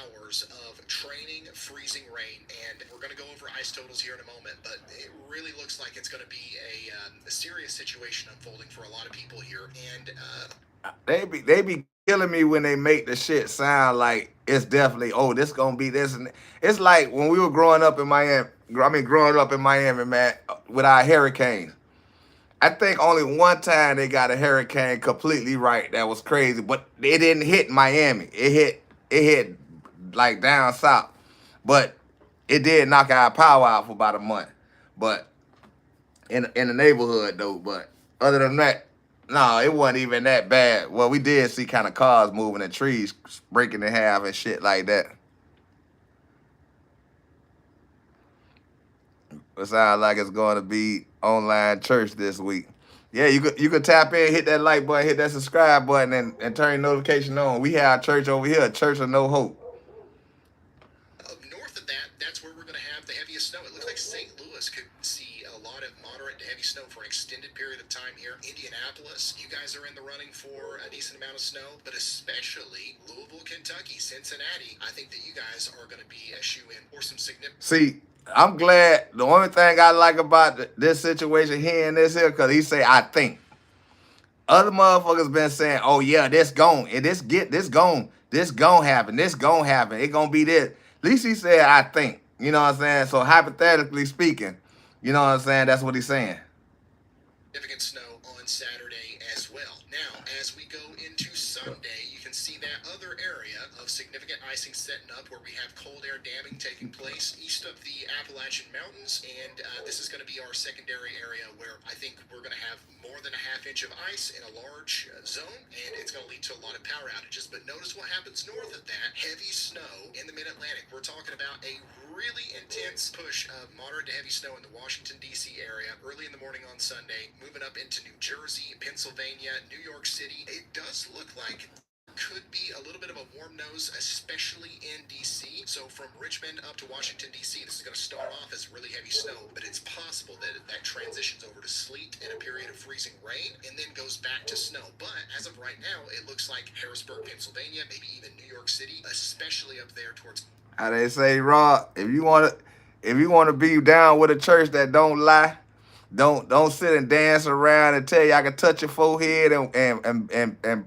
Hours of training, freezing rain, and we're going to go over ice totals here in a moment, but it really looks like it's going to be a serious situation unfolding for a lot of people here. And they be killing me when they make the shit sound like it's definitely, oh, this gonna be this. And it's like when we were growing up in Miami, man, with our hurricanes. I think only one time they got a hurricane completely right. That was crazy, but it didn't hit Miami. It hit like down south, but it did knock our power out for about a month. But in the neighborhood though. But other than that, no, it wasn't even that bad. Well, we did see kind of cars moving and trees breaking in half and shit like that. It sounds like it's going to be online church this week. Yeah, you could tap in, hit that like button, hit that subscribe button, and turn your notification on. We have church over here, Church of No Hope. North of that, that's where we're going to have the heaviest snow. It looks like St. Louis could see a lot of moderate to heavy snow for an extended period of time here. Indianapolis, you guys are in the running for a decent amount of snow, but especially Louisville, Kentucky, Cincinnati. I think that you guys are going to be a shoe-in for some significant... See, I'm glad. The only thing I like about this situation here and this here, because he say, I think. Other motherfuckers been saying, oh yeah, this gon' happen, this gon' happen, it gonna be this. At least he said, I think. You know what I'm saying? So hypothetically speaking, you know what I'm saying? That's what he's saying. Significant snow on Saturday as well. Now, as we go into Sunday, you can see that other area of significant icing setting up where we have cold air damming taking place east of the Appalachian Mountains, and this is going to be our secondary area where I think we're going to have more than a half inch of ice in a large zone, and it's going to lead to a lot of power outages. But notice what happens north of that. Heavy snow in the mid-Atlantic. We're talking about a really intense push of moderate to heavy snow in the Washington, D.C. area early in the morning on Sunday, moving up into New Jersey, Pennsylvania, New York City. It does look like could be a little bit of a warm nose, especially in D.C. So from Richmond up to Washington, D.C., this is going to start off as really heavy snow, but it's possible that that transitions over to sleet and a period of freezing rain and then goes back to snow. But as of right now, it looks like Harrisburg, Pennsylvania, maybe even New York City, especially up there towards... How they say, Rob, if you want to be down with a church that don't lie, don't sit and dance around and tell you I can touch your forehead and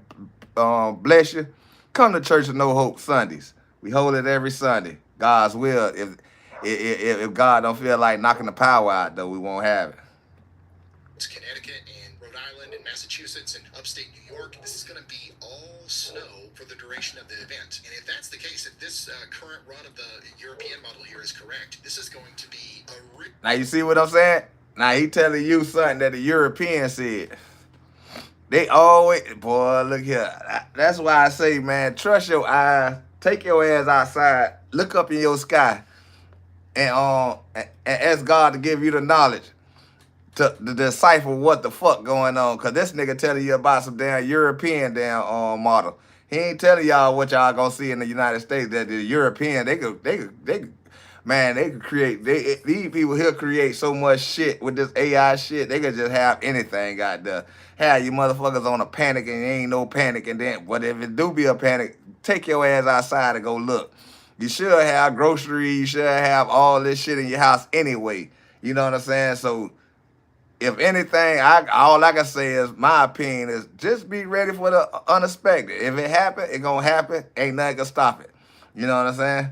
bless you. Come to Church of No Hope Sundays. We hold it every Sunday. God's will. If God don't feel like knocking the power out, though, we won't have it. Connecticut and Rhode Island and Massachusetts. Massachusetts and upstate New York. This is going to be all snow for the duration of the event. And if that's the case, if this current run of the European model here is correct, this is going to be a Now you see what I'm saying? Now he telling you something that the Europeans said. They always, boy, look here. That's why I say, man, trust your eyes. Take your ass outside. Look up in your sky, and ask God to give you the knowledge to decipher what the fuck going on. Cause this nigga telling you about some damn European damn model. He ain't telling y'all what y'all gonna see in the United States. That the European, they could, man, they could create. These people here create so much shit with this AI shit. They could just have anything out there. Have you motherfuckers on a panic and ain't no panic, and then what if it do be a panic? Take your ass outside and go look. You should have groceries. You should have all this shit in your house anyway. You know what I'm saying? So if anything, all I can say is my opinion is just be ready for the unexpected. If it happen, it gonna happen. Ain't nothing can stop it. You know what I'm saying?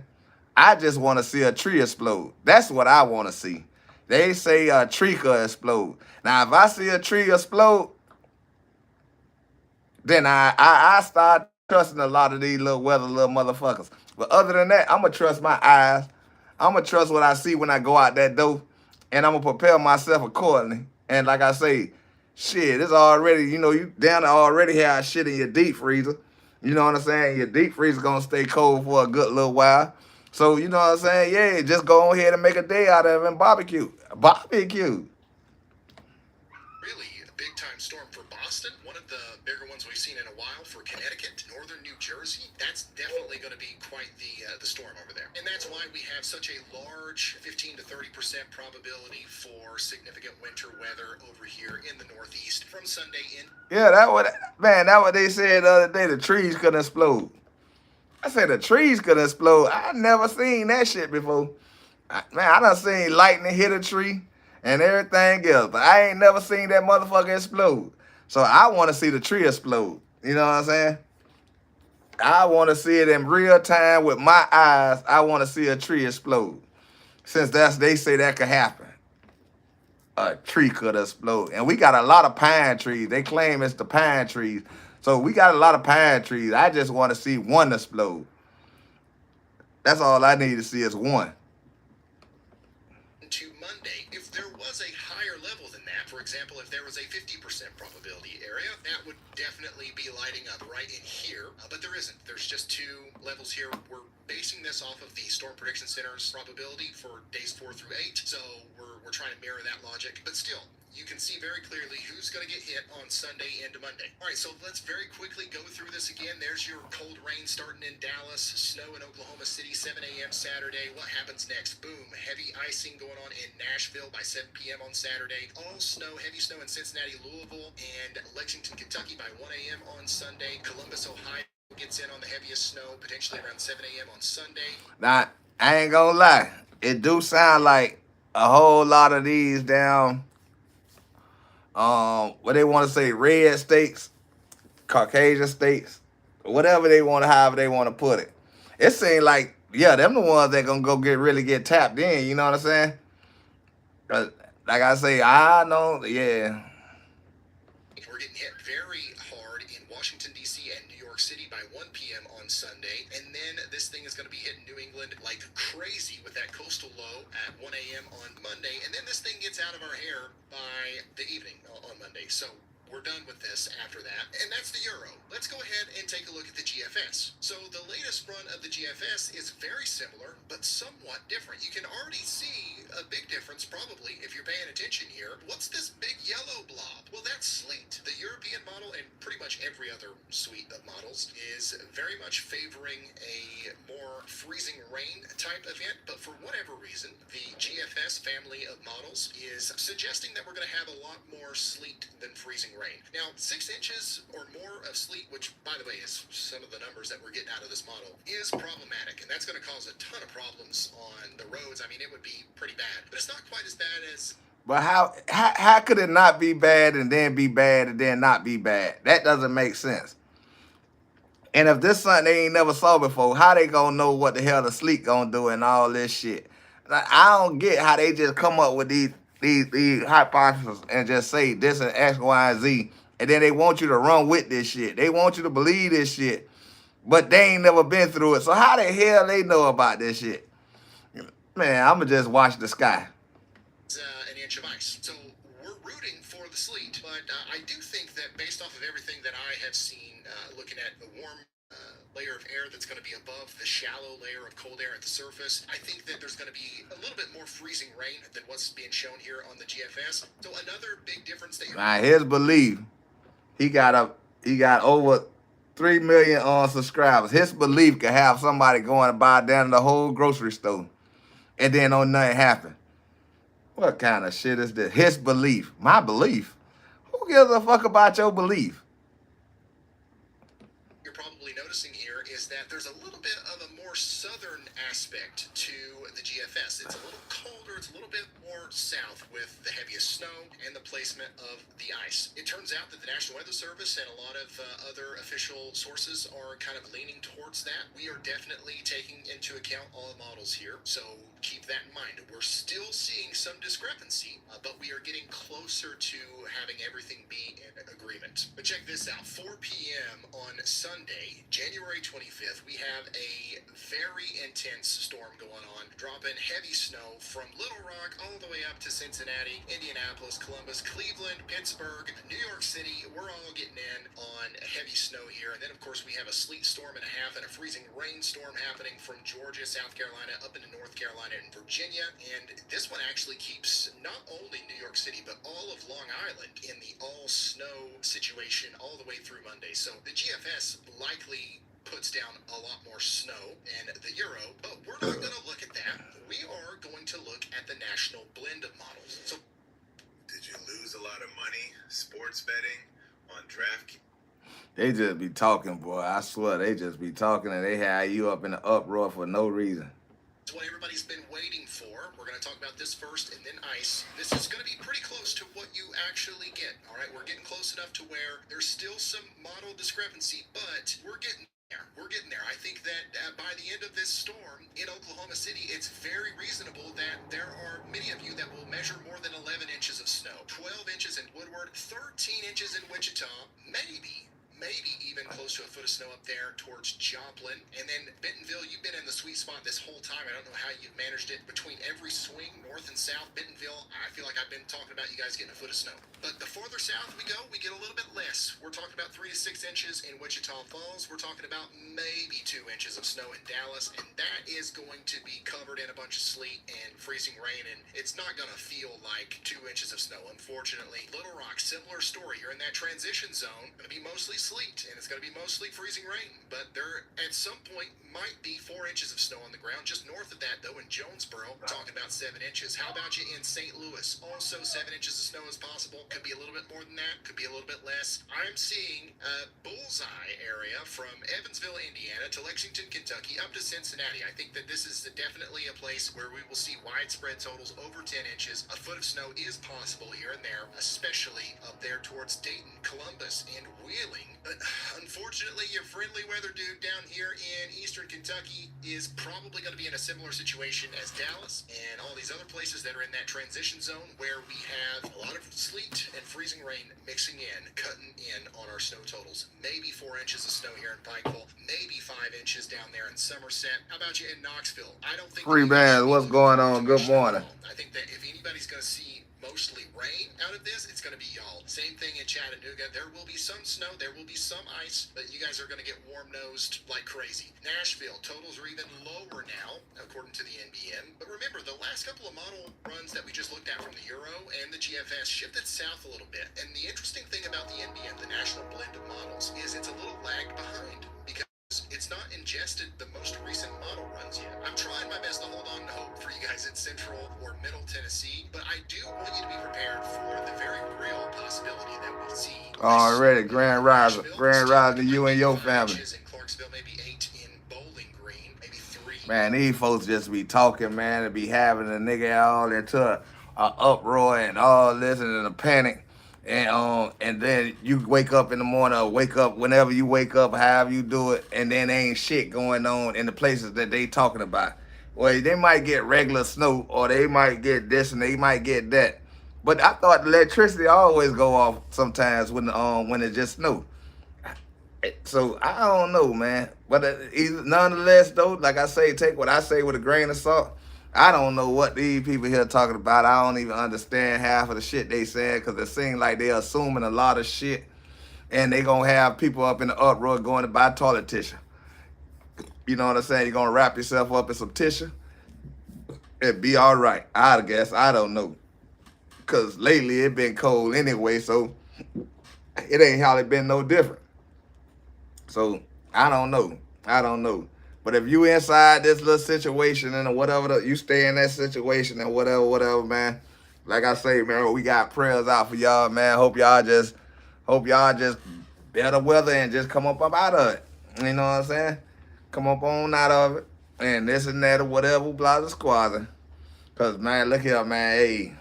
I just want to see a tree explode. That's what I want to see. They say a tree could explode. Now, if I see a tree explode, then I start trusting a lot of these little weather little motherfuckers. But other than that, I'm going to trust my eyes. I'm going to trust what I see when I go out that door. And I'm going to prepare myself accordingly. And like I say, shit, it's already, you down to already have shit in your deep freezer. You know what I'm saying? Your deep freezer going to stay cold for a good little while. So, you know what I'm saying? Yeah, just go ahead and make a day out of it and barbecue. Barbecue. really a big-time storm for Boston, one of the bigger ones we've seen in a while for Connecticut, northern New Jersey. That's definitely going to be quite the storm over there. And that's why we have such a large 15 to 30% probability for significant winter weather over here in the Northeast from Sunday in. Yeah, that what they said the other day. The trees could explode. I said the trees could explode. I never seen that shit before. Man, I done seen lightning hit a tree and everything else, but I ain't never seen that motherfucker explode. So I want to see the tree explode. You know what I'm saying? I want to see it in real time with my eyes. I want to see a tree explode. Since they say that could happen. A tree could explode. And we got a lot of pine trees. They claim it's the pine trees. So we got a lot of pine trees. I just want to see one explode. That's all I need to see is one. To Monday, if there was a higher level than that, for example, if there was a 50% probability area, that would definitely be lighting up right in here. But there isn't. There's just two levels here. We're basing this off of the Storm Prediction Center's probability for days 4 through 8. So we're trying to mirror that logic. But still, you can see very clearly who's going to get hit on Sunday into Monday. All right, so let's very quickly go through this again. There's your cold rain starting in Dallas, snow in Oklahoma City, 7 a.m. Saturday. What happens next? Boom, heavy icing going on in Nashville by 7 p.m. on Saturday. All snow, heavy snow in Cincinnati, Louisville, and Lexington, Kentucky by 1 a.m. on Sunday. Columbus, Ohio gets in on the heaviest snow, potentially around 7 a.m. on Sunday. Now, I ain't gonna lie. It do sound like a whole lot of these down, what they want to say, red states, Caucasian states, whatever they want to, however they want to put it. It seems like, yeah, them the ones that gonna go really get tapped in, you know what I'm saying? Like I say, I know, yeah. We're getting hit very hard in Washington, D.C. and New York City by 1 p.m. on Sunday. And then this thing is going to be hitting New England like crazy with that coastal low at 1 a.m. on Monday. And then this thing gets out of our hair by the evening on Monday. So we're done with this after that. And that's the Euro. Let's go ahead and take a look at the GFS. So the latest run of the GFS is very similar, but somewhat different. You can already see a big difference probably if you're paying attention here. What's this big yellow blob? Well, that's sleet. The European model and pretty much every other suite of models is very much favoring a more freezing rain type event, but for whatever reason, the GFS family of models is suggesting that we're going to have a lot more sleet than freezing rain. Now, 6 inches or more of sleet, which, by the way, is some of the numbers that we're getting out of this model, is problematic, and that's going to cause a ton of problems on the roads. I mean, it would be pretty bad, but it's not quite as bad as... But how could it not be bad and then be bad and then not be bad? That doesn't make sense. And if this something they ain't never saw before, how they gonna know what the hell the sleet gonna do and all this shit? Like, I don't get how they just come up with these hypotheses and just say this is X, Y, and Z And then they want you to run with this shit. They want you to believe this shit. But they ain't never been through it. So how the hell they know about this shit? Man, I'ma just watch the sky. An inch of ice. So we're rooting for the sleet, but I do think that based off of everything that I have seen, looking at the warm layer of air that's going to be above the shallow layer of cold air at the surface, I think that there's going to be a little bit more freezing rain than what's being shown here on the GFS. So another big difference that you're... Now his belief, he got over 3 million subscribers. His belief could have somebody going to buy down the whole grocery store, and then on nothing happen. What kind of shit is this? His belief, my belief. Who gives a fuck about your belief? You're probably noticing here is that there's a little bit of a more southern aspect to the GFS. It's a little colder, it's a little bit more south with the heaviest snow and the placement of the ice. It turns out that the National Weather Service and a lot of other official sources are kind of leaning towards that. We are definitely taking into account all the models here, so keep that in mind. We're still seeing some discrepancy, but we are getting closer to having everything be in agreement. But check this out, 4 p.m. on Sunday, January 25th, we have a very intense storm going on, dropping heavy snow from Little Rock all the way up to Cincinnati, Indianapolis, Columbus, Cleveland, Pittsburgh, New York City. We're all getting in on heavy snow here. And then, of course, we have a sleet storm and a half and a freezing rainstorm happening from Georgia, South Carolina, up into North Carolina and Virginia. And this one actually keeps not only New York City, but all of Long Island in the all snow situation all the way through Monday. So the GFS likely puts down a lot more snow and the Euro, but we're not going to look at that. We are going to look at the national blend of models. So, did you lose a lot of money sports betting on DraftKings? They just be talking, boy. I swear, they just be talking, and they have you up in the uproar for no reason. It's what everybody's been waiting for. We're going to talk about this first and then ice. This is going to be pretty close to what you actually get. All right, we're getting close enough to where there's still some model discrepancy, but we're getting there. We're getting there. I think that by the end of this storm in Oklahoma City, it's very reasonable that there are many of you that will measure more than 11 inches of snow. 12 inches in Woodward, 13 inches in Wichita, maybe even close to a foot of snow up there towards Joplin. And then Bentonville, you've been in the sweet spot this whole time. I don't know how you've managed it. Between every swing, north and south, Bentonville, I feel like I've been talking about you guys getting a foot of snow. But the farther south we go, we get a little bit less. We're talking about 3 to 6 inches in Wichita Falls. We're talking about maybe 2 inches of snow in Dallas. And that is going to be covered in a bunch of sleet and freezing rain. And it's not going to feel like 2 inches of snow, unfortunately. Little Rock, similar story. You're in that transition zone. Going to be mostly sleet, and it's going to be mostly freezing rain. But there, at some point, might be 4 inches of snow on the ground. Just north of that, though, in Jonesboro, we're talking about 7 inches. How about you in St. Louis? Also, 7 inches of snow is possible. Could be a little bit more than that. Could be a little bit less. I'm seeing a bullseye area from Evansville, Indiana, to Lexington, Kentucky, up to Cincinnati. I think that this is definitely a place where we will see widespread totals over 10 inches. A foot of snow is possible here and there, especially up there towards Dayton, Columbus, and Wheeling. But unfortunately, your friendly weather dude down here in eastern Kentucky is probably going to be in a similar situation as Dallas and all these other places that are in that transition zone where we have a lot of sleet and freezing rain mixing in, cutting in on our snow totals. Maybe 4 inches of snow here in Pikeville, maybe 5 inches down there in Somerset. How about you in Knoxville? I don't think... Free band, what's going on? Good morning. I think that if anybody's going to see mostly rain out of this, it's going to be y'all. Same thing in Chattanooga. There will be some snow, there will be some ice, but you guys are going to get warm-nosed like crazy. Nashville, totals are even lower now, according to the NBN. But remember, the last couple of model runs that we just looked at from the Euro and the GFS shifted south a little bit. And the interesting thing about the NBN, the National Blend of Models, is it's a little lag behind because it's not ingested the most recent model runs yet. I'm trying my best to hold on to hope for you guys in Central or Middle Tennessee, but I do want you to be prepared for the very real possibility that we see. Already, Grand Rising to you and your family. In Clarksville, maybe 8 in Bowling Green, maybe 3. Man, these folks just be talking, man, and be having a nigga all into a uproar and all this and in a panic. And then you wake up in the morning or wake up whenever you wake up, however you do it, and then ain't shit going on in the places that they talking about. Well, they might get regular snow or they might get this and they might get that. But I thought the electricity always go off sometimes when it just snow. So I don't know, man. But nonetheless, though, like I say, take what I say with a grain of salt. I don't know what these people here talking about. I don't even understand half of the shit they saying because it seems like they're assuming a lot of shit, and they gonna have people up in the uproar going to buy toilet tissue. You know what I'm saying? You're gonna wrap yourself up in some tissue and be all right. I guess I don't know, cause lately it been cold anyway, so it ain't hardly been no different. So I don't know. I don't know. But if you inside this little situation and whatever, you stay in that situation and whatever, man. Like I say, man, we got prayers out for y'all, man. Hope y'all just better weather and just come up out of it. You know what I'm saying? Come up on out of it. And this and that or whatever, blah, blah, squazzing. Cause man, look here, man. Hey,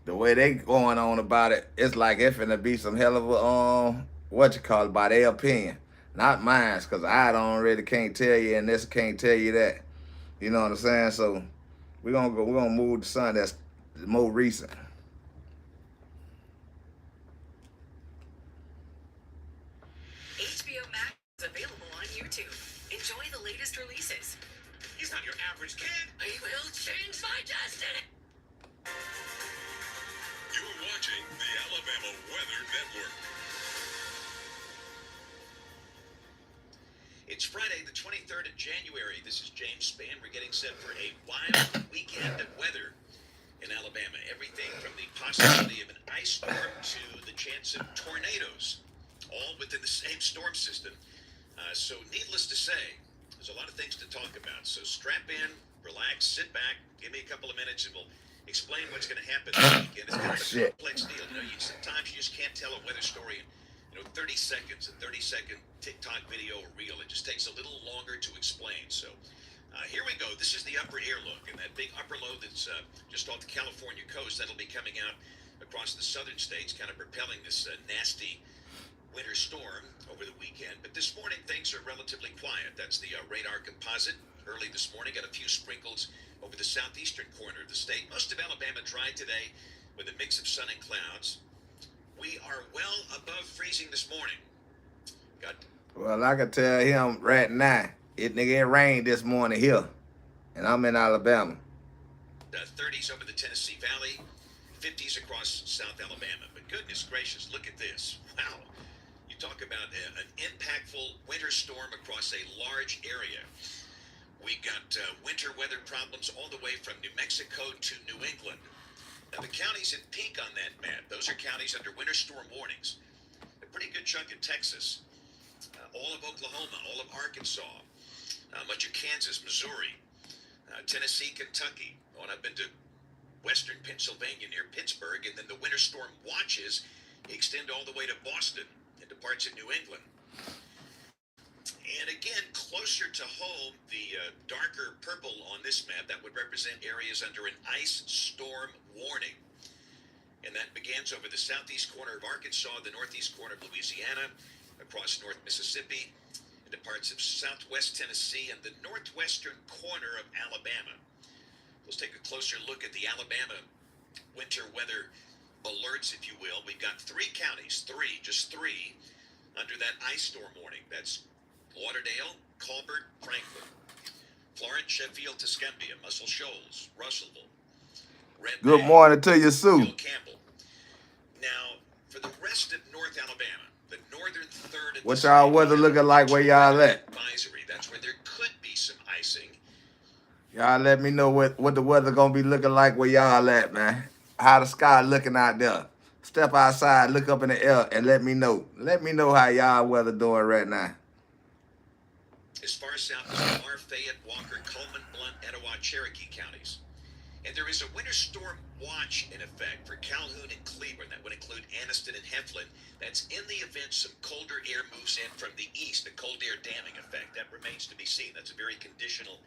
the way they going on about it, it's like it finna be some hell of a what you call it by their opinion, not mine, cause I don't really can't tell you and this can't tell you that. You know what I'm saying? So we're gonna move to something that's more recent. HBO Max is available on YouTube. Enjoy the latest releases. He's not your average kid. I will change my destiny. You're watching the Alabama Weather Network. It's Friday, the 23rd of January. This is James Spann. We're getting set for a wild weekend of weather in Alabama. Everything from the possibility of an ice storm to the chance of tornadoes, all within the same storm system. So needless to say, there's a lot of things to talk about. So strap in, relax, sit back, give me a couple of minutes, and we'll explain what's going to happen this weekend. It's kind of a complex deal. You know, sometimes you just can't tell a weather story in 30 seconds, a 30-second TikTok video or reel. It just takes a little longer to explain. So here we go. This is the upper air look, and that big upper low that's just off the California coast, that'll be coming out across the southern states, kind of propelling this nasty winter storm over the weekend. But this morning, things are relatively quiet. That's the radar composite. Early this morning, got a few sprinkles over the southeastern corner of the state. Most of Alabama dry today with a mix of sun and clouds. We are well above freezing this morning. Well, I can tell him right now, it rained this morning here, and I'm in Alabama. 30s over the Tennessee Valley, 50s across South Alabama. But goodness gracious, look at this. Wow. You talk about an impactful winter storm across a large area. We got winter weather problems all the way from New Mexico to New England. Now, the counties in pink on that map, those are counties under winter storm warnings. A pretty good chunk of Texas, all of Oklahoma, all of Arkansas, much of Kansas, Missouri, Tennessee, Kentucky, on up into western Pennsylvania near Pittsburgh, and then the winter storm watches extend all the way to Boston into parts of New England. And again, closer to home, the darker purple on this map, that would represent areas under an ice storm warning. And that begins over the southeast corner of Arkansas, the northeast corner of Louisiana, across North Mississippi, into parts of southwest Tennessee, and the northwestern corner of Alabama. Let's take a closer look at the Alabama winter weather alerts, if you will. We've got three counties, just three, under that ice storm warning. That's Lauderdale, Colbert, Franklin, Florence, Sheffield, Tuscumbia, Muscle Shoals, Russellville, Red Good Bay, morning to you, Sue. Bill Campbell. Now, for the rest of North Alabama, the northern third of What y'all weather looking like where y'all at? advisory. That's where there could be some icing. Y'all let me know what the weather gonna be looking like where y'all at, man. How the sky looking out there. Step outside, look up in the air, and let me know. Let me know how y'all weather doing right now. As far south as Lamar, Fayette, Walker, Coleman, Blount, Etowah, Cherokee counties. And there is a winter storm watch in effect for Calhoun and Cleburne. That would include Anniston and Heflin. That's in the event some colder air moves in from the east, a cold air damming effect. That remains to be seen. That's a very conditional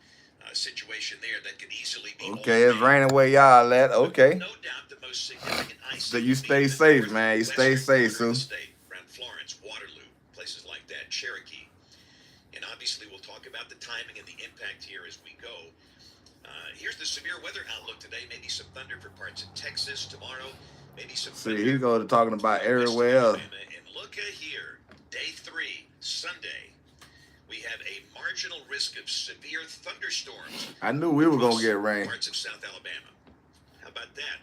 situation there that could easily be. Okay, it's raining where y'all at. Okay. No doubt the most significant ice. So you stay safe, man. You stay safe, Sue. Around Florence, Waterloo, places like that, Cherokee. And obviously we'll talk about the timing and the impact here as we go. Here's the severe weather outlook today. Maybe some thunder for parts of Texas tomorrow. Maybe some See, thunder. he goes to talking about west of everywhere else. Alabama. And look at here, day 3, Sunday. We have a marginal risk of severe thunderstorms. I knew we were gonna across get rain. parts of South Alabama. How about that?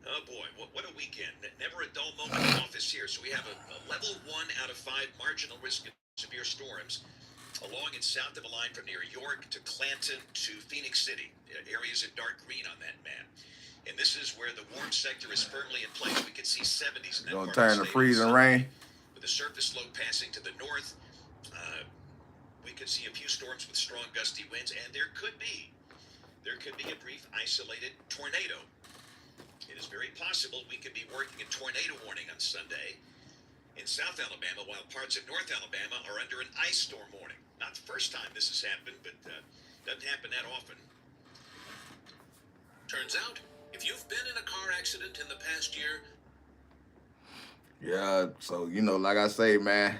Oh boy, what a weekend. Never a dull moment in office here. So we have a level 1 out of 5 marginal risk of severe storms along and south of a line from near York to Clanton to Phoenix City. Areas in dark green on that map. And this is where the warm sector is firmly in place. We can see 70s in that Gonna part turn of to the state. freezing Sunday, rain. with the surface low passing to the north, we could see a few storms with strong gusty winds, and there could be a brief isolated tornado. It is very possible we could be working a tornado warning on Sunday in South Alabama, while parts of North Alabama are under an ice storm warning. Not the first time this has happened, but doesn't happen that often. Turns out, if you've been in a car accident in the past year, Yeah, so you know, like I say, man,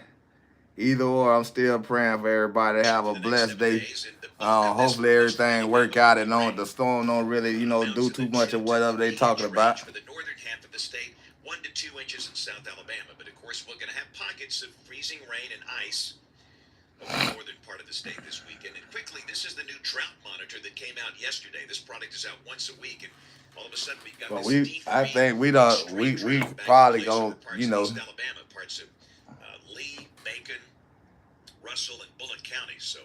either or, I'm still praying for everybody to have a blessed day. Hopefully everything work out and the storm don't really, do too much of whatever they talking about. For the northern half of the state, 1 to 2 inches in South Alabama. But of course, we're going to have pockets of freezing rain and ice over the northern part of the state this weekend. And quickly, this is the new drought monitor that came out yesterday. This product is out once a week, and all of a sudden we've got Well, this I think we extreme we drought back in probably place over gonna, parts of East Alabama, parts of Lee, Macon, Russell, and Bullitt counties. So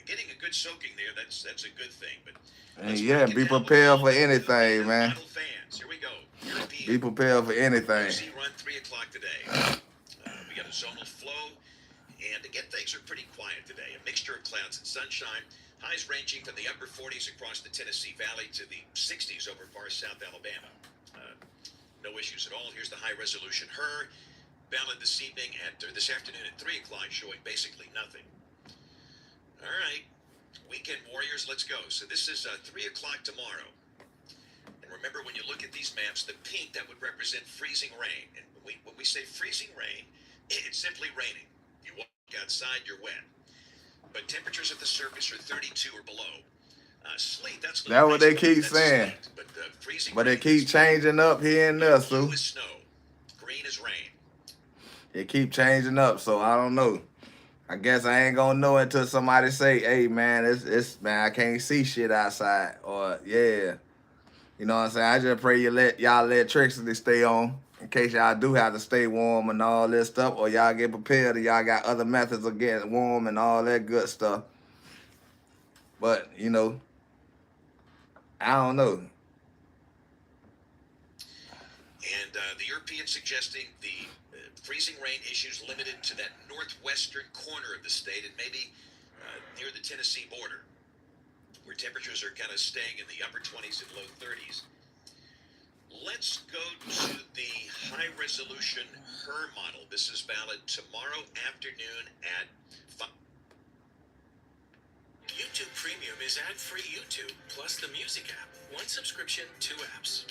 getting a good soaking there, that's a good thing. But and yeah, be prepared for anything, man. Fans. Here we go. European. Be prepared for anything. UC run 3 o'clock today. We got a zonal flow, and again, things are pretty quiet today. A mixture of clouds and sunshine. Highs ranging from the upper 40s across the Tennessee Valley to the 60s over far South Alabama. No issues at all. Here's the high resolution HER valid this afternoon at 3 o'clock, showing basically nothing. All right, weekend warriors, let's go. So this is 3 o'clock tomorrow. And remember, when you look at these maps, the pink, that would represent freezing rain. And when we say freezing rain, it's simply raining. You walk outside, you're wet. But temperatures at the surface are 32 or below. Sleet, that's what they keep saying. But freezing But they rain keep is changing up here and there, blue Sue. is snow, green is rain. They keep changing up, so I don't know. I guess I ain't gonna know until somebody say, "Hey, man, it's man, I can't see shit outside," or yeah, you know what I'm saying. I just pray y'all electricity stay on in case y'all do have to stay warm and all this stuff, or y'all get prepared and y'all got other methods of getting warm and all that good stuff. But I don't know. And the Europeans suggesting the freezing rain issues limited to that northwestern corner of the state and maybe near the Tennessee border, where temperatures are kind of staying in the upper 20s and low 30s. Let's go to the high-resolution HER model. This is valid tomorrow afternoon at 5. YouTube Premium is ad-free YouTube, plus the music app. 1 subscription, 2 apps.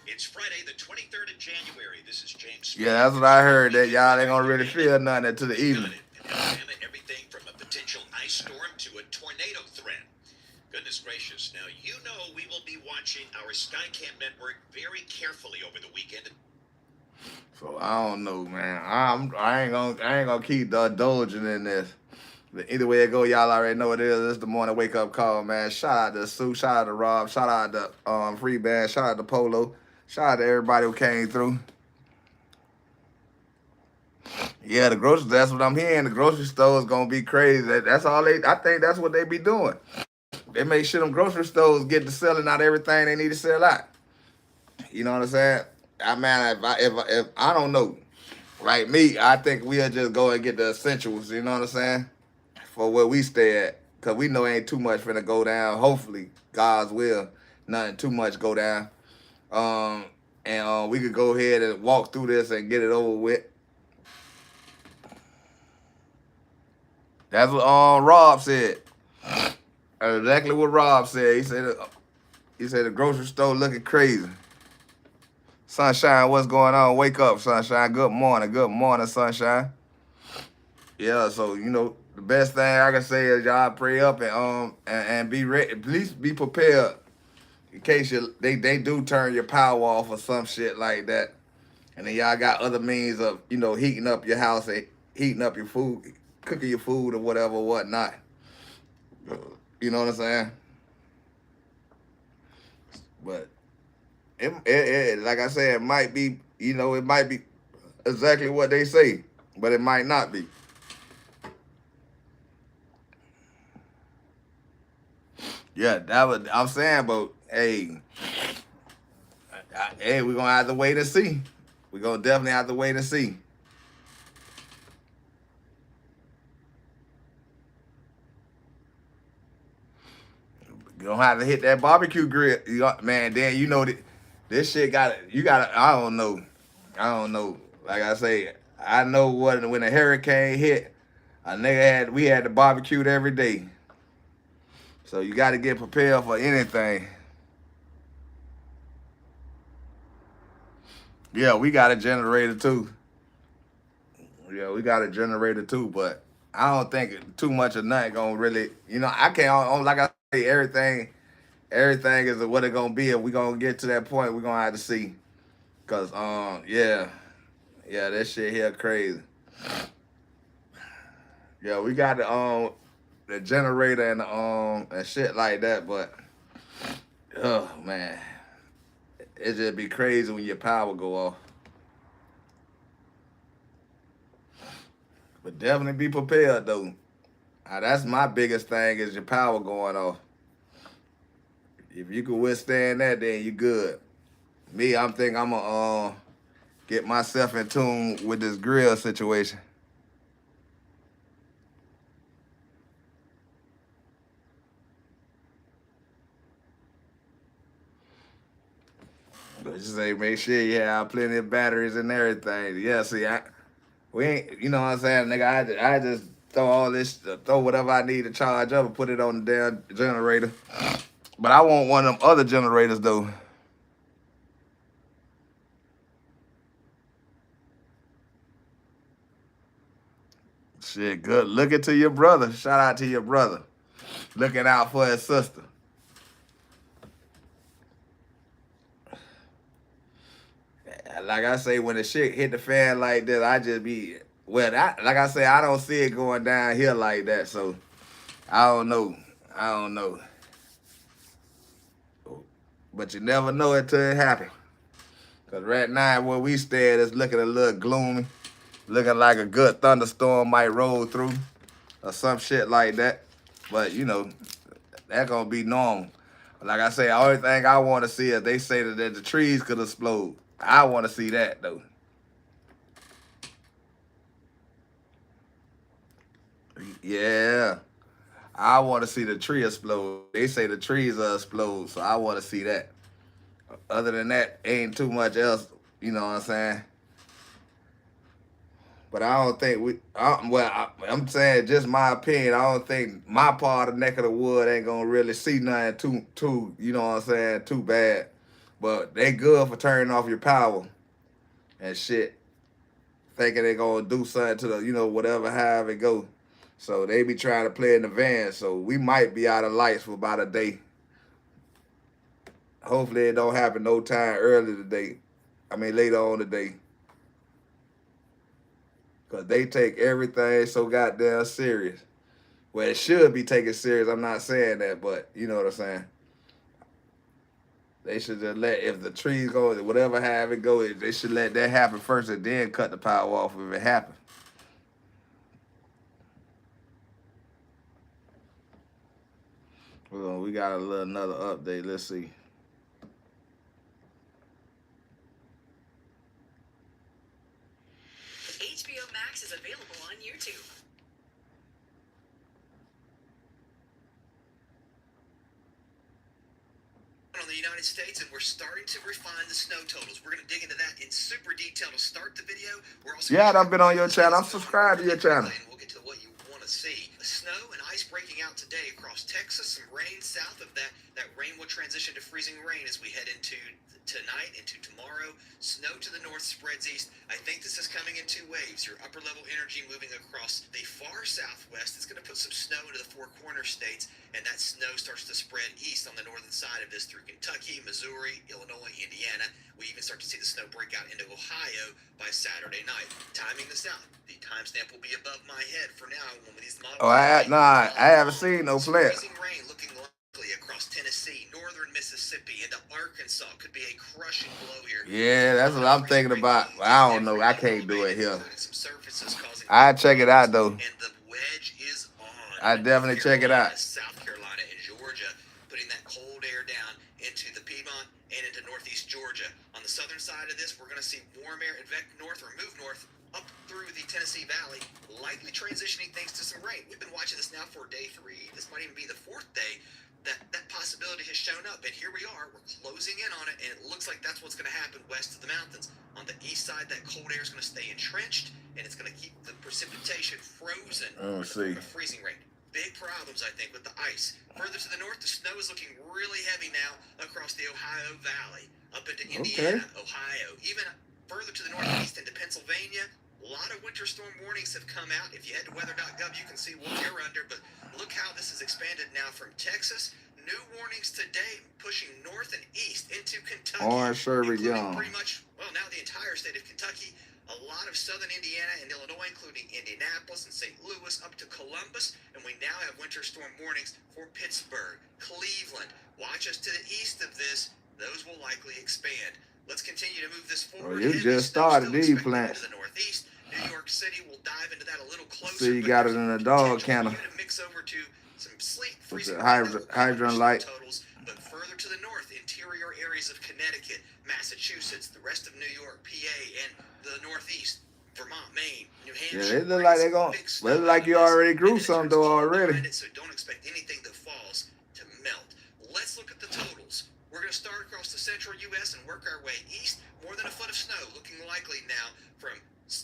It's Friday, the 23rd of January. This is James. Yeah, that's what I heard. That y'all ain't gonna really feel nothing until the evening. In Alabama, everything from a potential ice storm to a tornado threat. Goodness gracious! Now you know we will be watching our Skycam network very carefully over the weekend. So I don't know, man. I ain't gonna keep indulging in this. But either way it go, y'all already know what it is. This is the morning wake up call, man. Shout out to Sue, shout out to Rob, shout out to Free Band, shout out to Polo, shout out to everybody who came through. Yeah, the grocery. That's what I'm hearing. The grocery store is gonna be crazy. That's all I think that's what they be doing. They make sure them grocery stores get to selling out everything they need to sell out. You know what I'm saying? I mean, if I don't know, like me, I think we'll just go and get the essentials. You know what I'm saying? For where we stay at, cause we know ain't too much finna go down. Hopefully, God's will, nothing too much go down. And we could go ahead and walk through this and get it over with. That's what Rob said. That's exactly what Rob said. He said the grocery store looking crazy. Sunshine, what's going on? Wake up, Sunshine. Good morning, Sunshine. Yeah, so you know the best thing I can say is y'all pray up and be ready. At least be prepared in case they do turn your power off or some shit like that. And then y'all got other means of heating up your house and heating up your food, cooking your food or whatever, whatnot. You know what I'm saying? But it like I said, it might be it might be exactly what they say, but it might not be. Yeah, that was I'm saying, but hey, hey, we're gonna have to wait and see. We're gonna definitely have to wait and see. You don't have to hit that barbecue grill, man. Then this shit you got. I don't know. Like I say, I know when a hurricane hit, we had to barbecue every day. So you got to get prepared for anything. Yeah, we got a generator too. Yeah, we got a generator too, but I don't think too much of nothing gonna really. I can't. Like I say, everything is what it gonna be. If we gonna get to that point, we gonna have to see. Cause yeah, that shit here crazy. Yeah, we got the generator and shit like that, but oh man, it just be crazy when your power go off. But definitely be prepared though. That's my biggest thing is your power going off. If you can withstand that, then you good. Me, I'm thinking I'm gonna get myself in tune with this grill situation. But just say make sure you have plenty of batteries and everything. Yeah, see, we ain't, you know what I'm saying, nigga. I just throw whatever I need to charge up and put it on the damn generator. But I want one of them other generators though. Shit, good looking to your brother. Shout out to your brother. Looking out for his sister. Like I say, when the shit hit the fan like this, I just be like I say, I don't see it going down here like that. So I don't know. But you never know until it happens. Cause right now where we stand is looking a little gloomy. Looking like a good thunderstorm might roll through. Or some shit like that. But that's gonna be normal. Like I say, the only thing I want to see is they say that the trees could explode. I want to see that though. Yeah, I want to see the tree explode. They say the trees will explode, so I want to see that. Other than that, ain't too much else. You know what I'm saying? But I don't think I'm saying just my opinion. I don't think my part of the neck of the wood ain't gonna really see nothing too. You know what I'm saying? Too bad. But they good for turning off your power and shit, thinking they gonna do something to the whatever however it go. So they be trying to play in the van. So we might be out of lights for about a day. Hopefully it don't happen no time early today. I mean later on today. Cause they take everything so goddamn serious. Well, it should be taken serious. I'm not saying that, but you know what I'm saying. They should just if the trees go, whatever have it go, they should let that happen first and then cut the power off if it happens. Well, we got another update. Let's see. HBO Max is available on YouTube. On the United States, and we're starting to refine the snow totals. We're going to dig into that in super detail to start the video. We're also I've been on your channel. I'm subscribed to your channel. And we'll get to what you want to see. Snow and ice breaking out today across Texas. Some rain south of that. That rain will transition to freezing rain as we head into tonight, into tomorrow. Snow to the north spreads east. I think this is coming in two waves. Your upper level energy moving across the far southwest. It's going to put some snow into the Four Corner states, and that snow starts to spread east on the northern side of this through Kentucky, Missouri, Illinois, Indiana. We even start to see the snow break out into Ohio by Saturday night. Timing this out. The timestamp will be above my head for now when these models. Oh, I haven't seen no flats. Freezing rain looking likely across Tennessee, northern Mississippi, into Arkansas. Could be a crushing blow here. Yeah, that's what I'm thinking about. I don't know. I can't do it here. I check it out though. And the wedge is on. I definitely check it out. South Carolina and Georgia, putting that cold air down into the Piedmont and into northeast Georgia. On the southern side of this, we're going to see warm air advance north or move north up through the Tennessee Valley, likely transitioning things to some rain. We've been watching this now for day 3. This might even be the 4th day that possibility has shown up, and here we are. We're closing in on it, and it looks like that's what's going to happen west of the mountains. On the east side, that cold air is going to stay entrenched, and it's going to keep the precipitation frozen. Freezing rain. Big problems, I think, with the ice. Further to the north, the snow is looking really heavy now across the Ohio Valley, up into Indiana, Ohio, even further to the northeast into Pennsylvania. A lot of winter storm warnings have come out. If you head to weather.gov, you can see what you're under. But look how this has expanded now from Texas. New warnings today pushing north and east into Kentucky. Orange Sherry Young. Pretty much, well, now the entire state of Kentucky. A lot of southern Indiana and Illinois, including Indianapolis and St. Louis, up to Columbus. And we now have winter storm warnings for Pittsburgh, Cleveland. Watch us to the east of this. Those will likely expand. Let's continue to move this forward. Oh, you just started these plants. To the northeast. New York City will dive into that a little closer. So you got it in a dog cannon. Mix over to some sleet, with the hydrant light. Totals, but further to the north, interior areas of Connecticut, Massachusetts, the rest of New York, PA, and the northeast, Vermont, Maine, New Hampshire. Yeah, they look like they're going. They look like you already grew some though already. So don't expect anything that falls to melt. Let's look at the totals. We're going to start across the central U.S. and work our way east. More than a foot of snow looking likely now from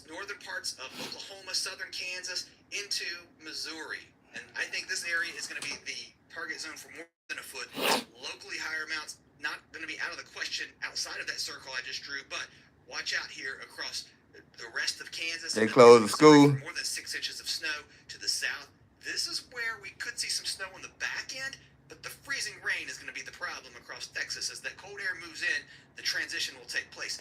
northern parts of Oklahoma, southern Kansas, into Missouri. And I think this area is going to be the target zone for more than a foot. Locally higher amounts not going to be out of the question outside of that circle I just drew, but watch out here across the rest of Kansas. They closed the school. More than 6 inches of snow to the south. This is where we could see some snow on the back end, but the freezing rain is going to be the problem across Texas. As that cold air moves in, the transition will take place.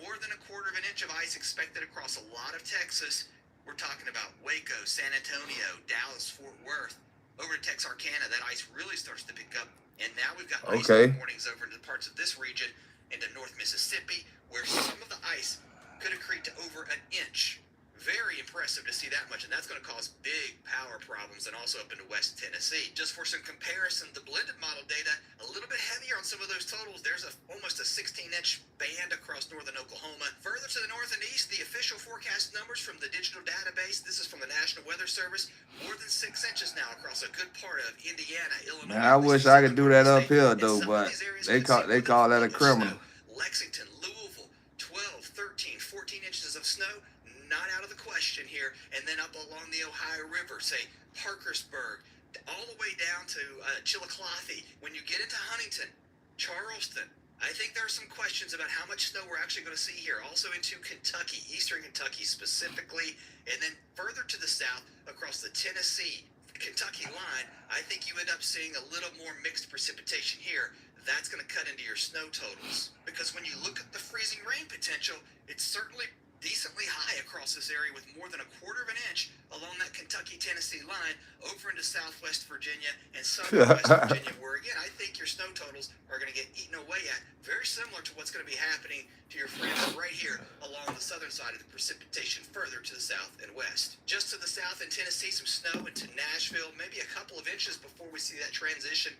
More than a quarter of an inch of ice expected across a lot of Texas. We're talking about Waco, San Antonio, Dallas, Fort Worth. Over to Texarkana, that ice really starts to pick up. And now we've got ice warnings over into parts of this region, into North Mississippi, where some of the ice could accrete to over an inch. Very impressive to see that much, and that's going to cause big power problems, and also up into West Tennessee. Just for some comparison, the blended model data, a little bit heavier on some of those totals. There's almost a 16-inch band across northern Oklahoma. Further to the north and east, the official forecast numbers from the digital database, this is from the National Weather Service, more than 6 inches now across a good part of Indiana, Illinois. Man, I wish I could do that up here, though, but they call that a criminal. Lexington, Louisville, 12, 13, 14 inches of snow. Not out of the question here. And then up along the Ohio River, say Parkersburg, all the way down to Chillicothe. When you get into Huntington, Charleston, I think there are some questions about how much snow we're actually going to see here. Also into Kentucky, eastern Kentucky specifically. And then further to the south, across the Tennessee-Kentucky line, I think you end up seeing a little more mixed precipitation here. That's going to cut into your snow totals. Because when you look at the freezing rain potential, it's certainly decently high across this area with more than a quarter of an inch along that Kentucky-Tennessee line over into southwest Virginia and southern West Virginia, where, again, I think your snow totals are going to get eaten away at. Very similar to what's going to be happening to your friends right here along the southern side of the precipitation further to the south and west. Just to the south in Tennessee, some snow into Nashville, maybe a couple of inches before we see that transition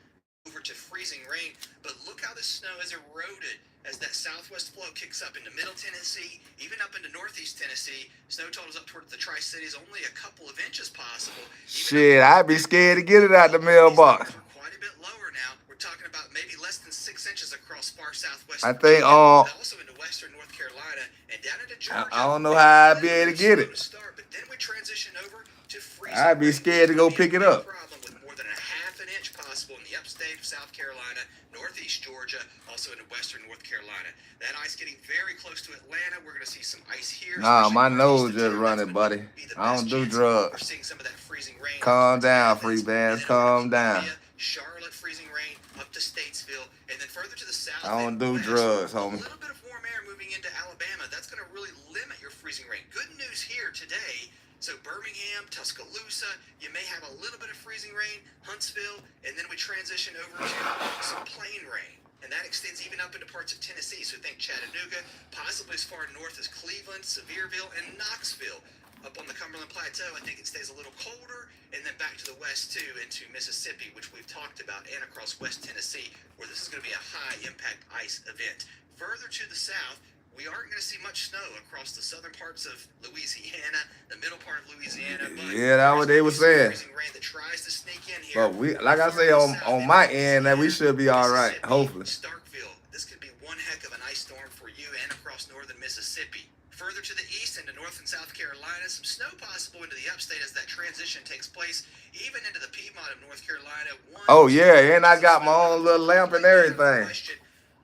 over to freezing rain. But look how the snow has eroded as that southwest flow kicks up into middle Tennessee, even up into northeast Tennessee. Snow totals up toward the Tri-Cities, only a couple of inches possible. Shit, I'd be scared to get it out the mailbox. Quite a bit lower now. We're talking about maybe less than 6 inches across far southwest. I think also into western North Carolina and down into Georgia. I don't know how I'd be able to get it. But then we transition over to freezing. I'd be scared to go pick it up. Problem with more than a half an inch possible in the upstate of South Carolina, northeast Georgia, also into western North Carolina. That ice getting very close to Atlanta. We're going to see some ice here. Nah, my nose northeast of just town. running, buddy. I don't do We're drugs. seeing some of that freezing rain. Calm down, Athens, free bands. and then over Calm to down. Columbia, Charlotte, freezing rain up to Statesville, and then further to the south. I don't and do west, drugs, a homie. little bit of warm air moving into Alabama. That's going to really limit your freezing rain. Good news here today. So Birmingham, Tuscaloosa, you may have a little bit of freezing rain, Huntsville, and then we transition over to some plain rain. And that extends even up into parts of Tennessee. So think Chattanooga, possibly as far north as Cleveland, Sevierville, and Knoxville. Up on the Cumberland Plateau, I think it stays a little colder, and then back to the west too, into Mississippi, which we've talked about, and across West Tennessee, where this is going to be a high impact ice event. Further to the south, we aren't going to see much snow across the southern parts of Louisiana, the middle part of Louisiana. But Yeah, that's what they were saying. freezing rain that tries to sneak in here. But we, like I say, on my end, that we should be all right. Mississippi, Hopefully. Starkville, this could be one heck of an ice storm for you and across northern Mississippi. Further to the east into North and South Carolina, some snow possible into the upstate as that transition takes place, even into the Piedmont of North Carolina. Oh, yeah, and I got my own little lamp and everything.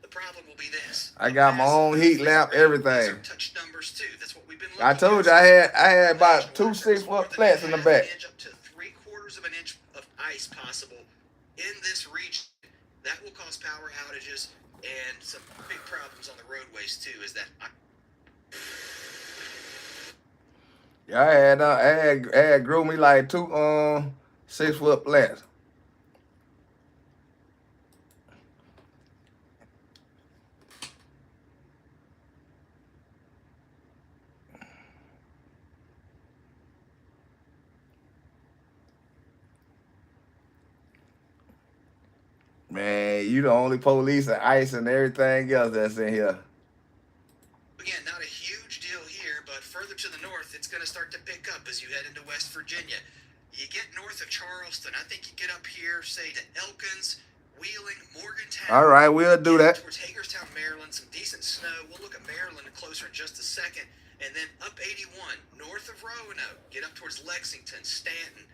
The problem will be this. I got my own heat lamp, everything. Touch numbers too. That's what we've been I told you I had about 2 6-foot flats in the back. Up to 3/4 of an inch of ice possible in this region. That will cause power outages and some big problems on the roadways too. Is that Yeah, I had grew me like 2 6-foot flats. Man, you the only police and ice and everything else that's in here. again, not a huge deal here, but further to the north, it's going to start to pick up as you head into West Virginia. You get north of Charleston. I think you get up here, say, to Elkins, Wheeling, Morgantown. All right, we'll do that. Towards Hagerstown, Maryland, some decent snow. We'll look at Maryland closer in just a second. And then up 81, north of Roanoke, get up towards Lexington, Stanton.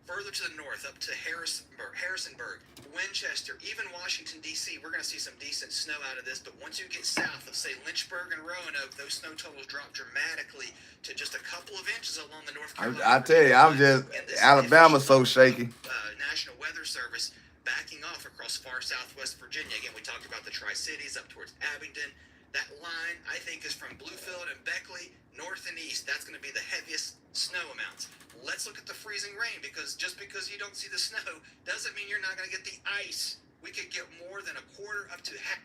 Further to the north, up to Harrisonburg, Winchester, even Washington, D.C., we're going to see some decent snow out of this. But once you get south of, say, Lynchburg and Roanoke, those snow totals drop dramatically to just a couple of inches along the North Carolina. I tell you, I'm just, Alabama's so shaky. National Weather Service backing off across far southwest Virginia. Again, we talked about the Tri-Cities up towards Abingdon. That line, I think, is from Bluefield and Beckley, north and east. That's going to be the heaviest snow amounts. Let's look at the freezing rain, because just because you don't see the snow doesn't mean you're not going to get the ice. We could get more than a quarter up to half.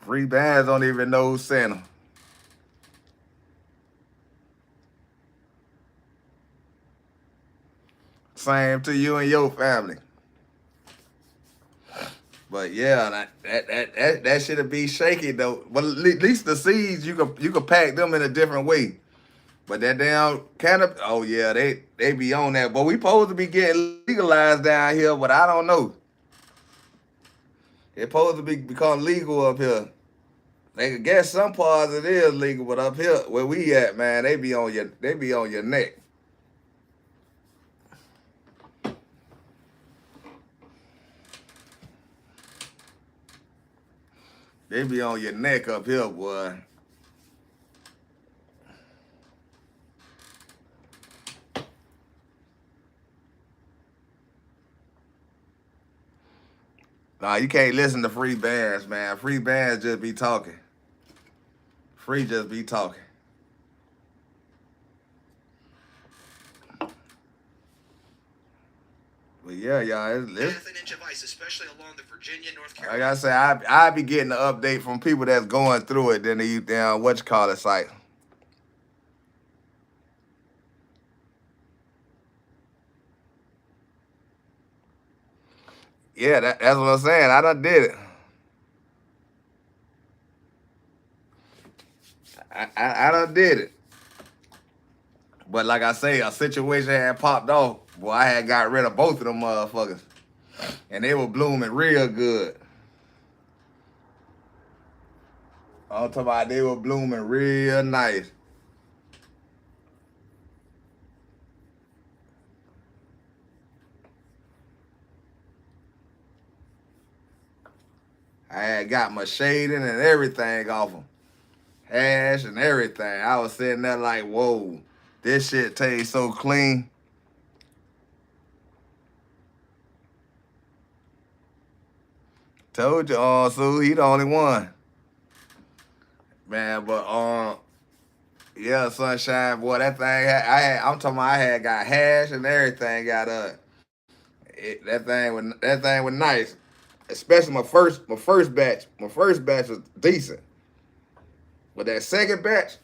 Free bands don't even know Santa. Same to you and your family. But yeah, that should be shaky though. But at least the seeds you could pack them in a different way. But that damn canopy, oh yeah, they be on that. But we supposed to be getting legalized down here, but I don't know. It's supposed to become legal up here. They could guess some parts it is legal, but up here where we at, man, they be on your neck. They be on your neck up here, boy. Nah, you can't listen to free bands, man. Free bands just be talking. Free just be talking. But yeah, y'all, it's Half an inch of ice, especially along the Virginia, North like Carolina. I say, I be getting the update from people that's going through it than the site. Yeah, that's what I'm saying. I done did it. I done did it. But like I say, a situation had popped off. Boy, I had got rid of both of them motherfuckers. And they were blooming real good. I'm talking about they were blooming real nice. I had got my shading and everything off them. Hash and everything. I was sitting there like, whoa, this shit tastes so clean. Told you, Sue, he the only one. Man, but yeah, sunshine, boy, that thing I'm talking about I had got hash and everything got that thing was nice. Especially my first batch. My first batch was decent. But that second batch,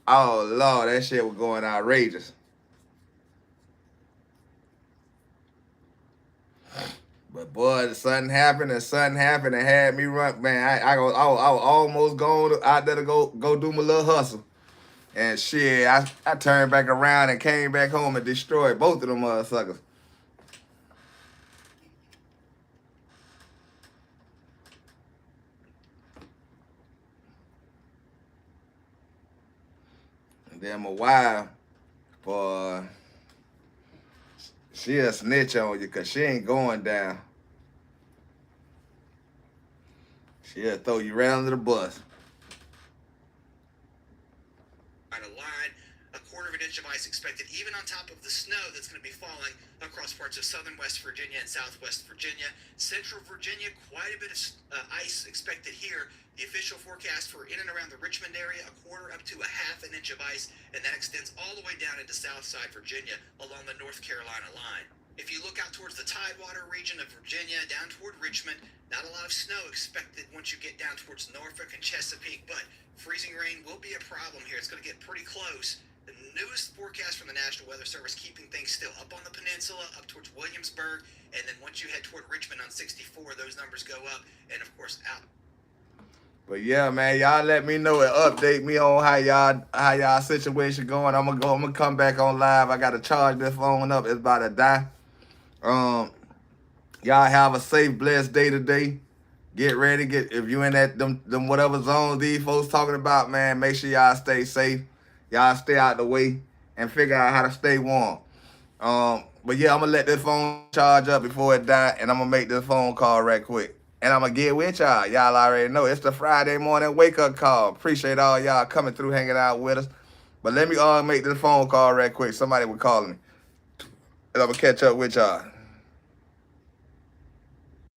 oh Lord, that shit was going outrageous. But boy, something happened and had me run. Man, I was almost going out there to go do my little hustle. And shit, I turned back around and came back home and destroyed both of them motherfuckers. And then my wife, boy, she'll snitch on you because she ain't going down. She'll throw you right under the bus. A line, a quarter of an inch of ice expected, even on top of the snow that's going to be falling across parts of southern West Virginia and southwest Virginia. Central Virginia, quite a bit of ice expected here. The official forecast for in and around the Richmond area, a quarter up to a half an inch of ice, and that extends all the way down into Southside Virginia along the North Carolina line. If you look out towards the Tidewater region of Virginia, down toward Richmond, not a lot of snow expected once you get down towards Norfolk and Chesapeake, but freezing rain will be a problem here. It's going to get pretty close. The newest forecast from the National Weather Service keeping things still up on the peninsula, up towards Williamsburg, and then once you head toward Richmond on 64, those numbers go up, and of course out. But yeah, man, y'all let me know and update me on how y'all situation going. I'm gonna come back on live. I gotta charge this phone up. It's about to die. Y'all have a safe, blessed day today. Get ready. If you in that them whatever zones these folks talking about, man, make sure y'all stay safe. Y'all stay out the way and figure out how to stay warm. But yeah, I'm gonna let this phone charge up before it die, and I'm gonna make this phone call right quick. And I'm gonna get with y'all. Y'all already know it's the Friday morning wake up call. Appreciate all y'all coming through, hanging out with us. But let me make this phone call right quick. Somebody was calling me. And I'm gonna catch up with y'all.